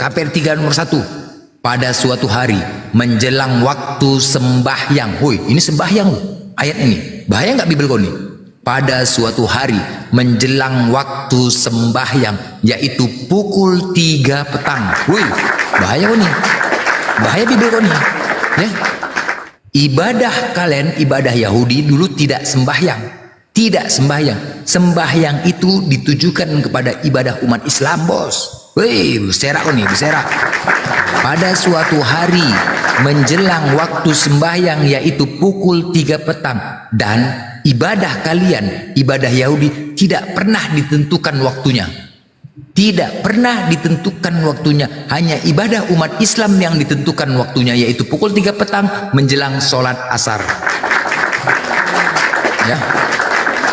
KPR 3 nomor 1. Pada suatu hari menjelang waktu sembahyang. Woi, ini sembahyang ayat ini. Bahaya nggak Bibel kau nih? Pada suatu hari menjelang waktu sembahyang, yaitu pukul 3 petang. Woi, bahaya kau nih. Bahaya Bibel kau nih. Ya. Ibadah kalian, ibadah Yahudi dulu tidak sembahyang. Tidak sembahyang. Sembahyang itu ditujukan kepada ibadah umat Islam, bos. Woi, berserak kau nih, berserak. Pada suatu hari menjelang waktu sembahyang, yaitu pukul 3 petang, dan ibadah kalian, ibadah Yahudi tidak pernah ditentukan waktunya. Tidak pernah ditentukan waktunya. Hanya ibadah umat Islam yang ditentukan waktunya, yaitu pukul 3 petang menjelang sholat asar. Ya.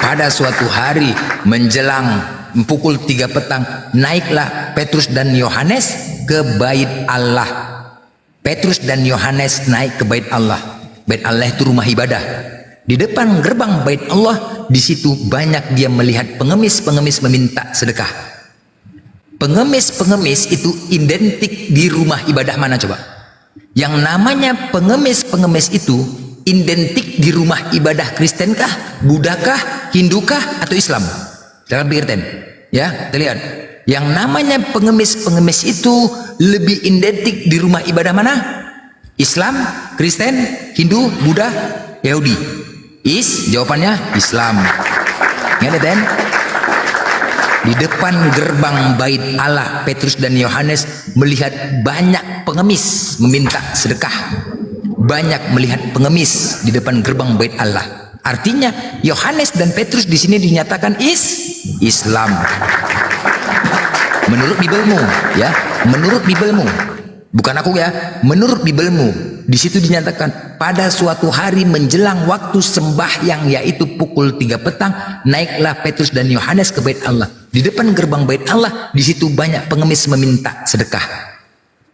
Pada suatu hari menjelang pukul 3 petang, naiklah Petrus dan Yohanes ke bait Allah. Petrus dan Yohanes naik ke bait Allah. Bait Allah itu rumah ibadah. Di depan gerbang bait Allah, di situ banyak dia melihat pengemis-pengemis meminta sedekah. Pengemis-pengemis itu identik di rumah ibadah mana coba? Yang namanya pengemis-pengemis itu identik di rumah ibadah Kristenkah, Budakah, Hindukah, atau Islam? Jangan pikirkan. Ya, kita lihat. Yang namanya pengemis-pengemis itu lebih identik di rumah ibadah mana? Islam, Kristen, Hindu, Buddha, Yahudi. Jawabannya Islam. Ingat ya, di depan gerbang bait Allah, Petrus dan Yohanes melihat banyak pengemis meminta sedekah. Banyak melihat pengemis di depan gerbang bait Allah. Artinya Yohanes dan Petrus di sini dinyatakan Islam. Menurut Bibelmu, ya, menurut Bibelmu, bukan aku ya, menurut Bibelmu, di situ dinyatakan pada suatu hari menjelang waktu sembahyang, yaitu pukul 3 petang, naiklah Petrus dan Yohanes ke bait Allah. Di depan gerbang bait Allah, di situ banyak pengemis meminta sedekah.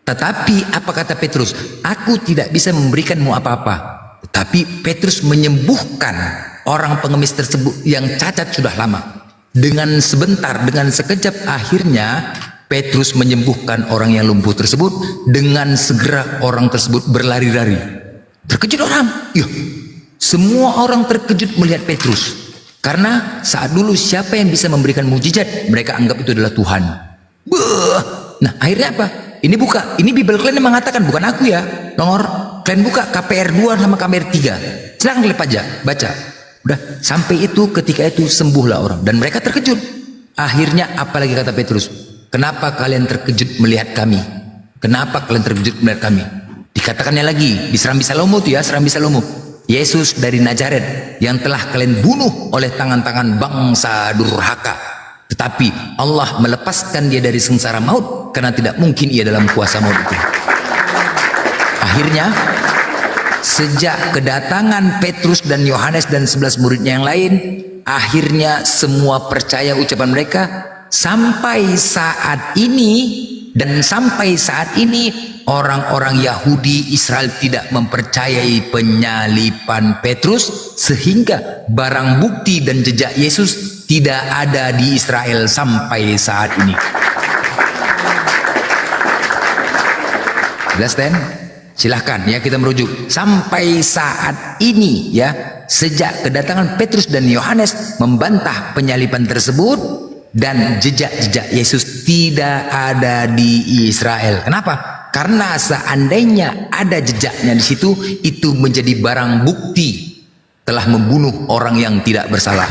Tetapi apa kata Petrus? Aku tidak bisa memberikanmu apa-apa. Tetapi Petrus menyembuhkan orang pengemis tersebut yang cacat sudah lama. Dengan sebentar, dengan sekejap, akhirnya Petrus menyembuhkan orang yang lumpuh tersebut. Dengan segera orang tersebut berlari-lari. Terkejut orang. Yuh, semua orang terkejut melihat Petrus. Karena saat dulu siapa yang bisa memberikan mujizat, mereka anggap itu adalah Tuhan. Beuh. Nah akhirnya apa? Ini buka, ini Bible kalian yang mengatakan, bukan aku ya. Nongor, kalian buka KPR 2 sama KPR 3. Silahkan kalian baca. Udah, sampai itu ketika itu sembuhlah orang. Dan mereka terkejut. Akhirnya apa lagi kata Petrus? Kenapa kalian terkejut melihat kami? Kenapa kalian terkejut melihat kami? Dikatakannya lagi, di Serambi Salomo tuh ya, Serambi Salomo. Yesus dari Nazaret yang telah kalian bunuh oleh tangan-tangan bangsa durhaka. Tetapi Allah melepaskan dia dari sengsara maut karena tidak mungkin ia dalam kuasa maut itu. Akhirnya sejak kedatangan Petrus dan Yohanes dan 11 muridnya yang lain, akhirnya semua percaya ucapan mereka sampai saat ini. Dan sampai saat ini orang-orang Yahudi Israel tidak mempercayai penyaliban Petrus, sehingga barang bukti dan jejak Yesus tidak ada di Israel sampai saat ini. Jelas Den? Silahkan ya kita merujuk. Sampai saat ini ya, sejak kedatangan Petrus dan Yohanes membantah penyaliban tersebut, dan jejak-jejak Yesus tidak ada di Israel. Kenapa? Karena seandainya ada jejaknya di situ, itu menjadi barang bukti telah membunuh orang yang tidak bersalah.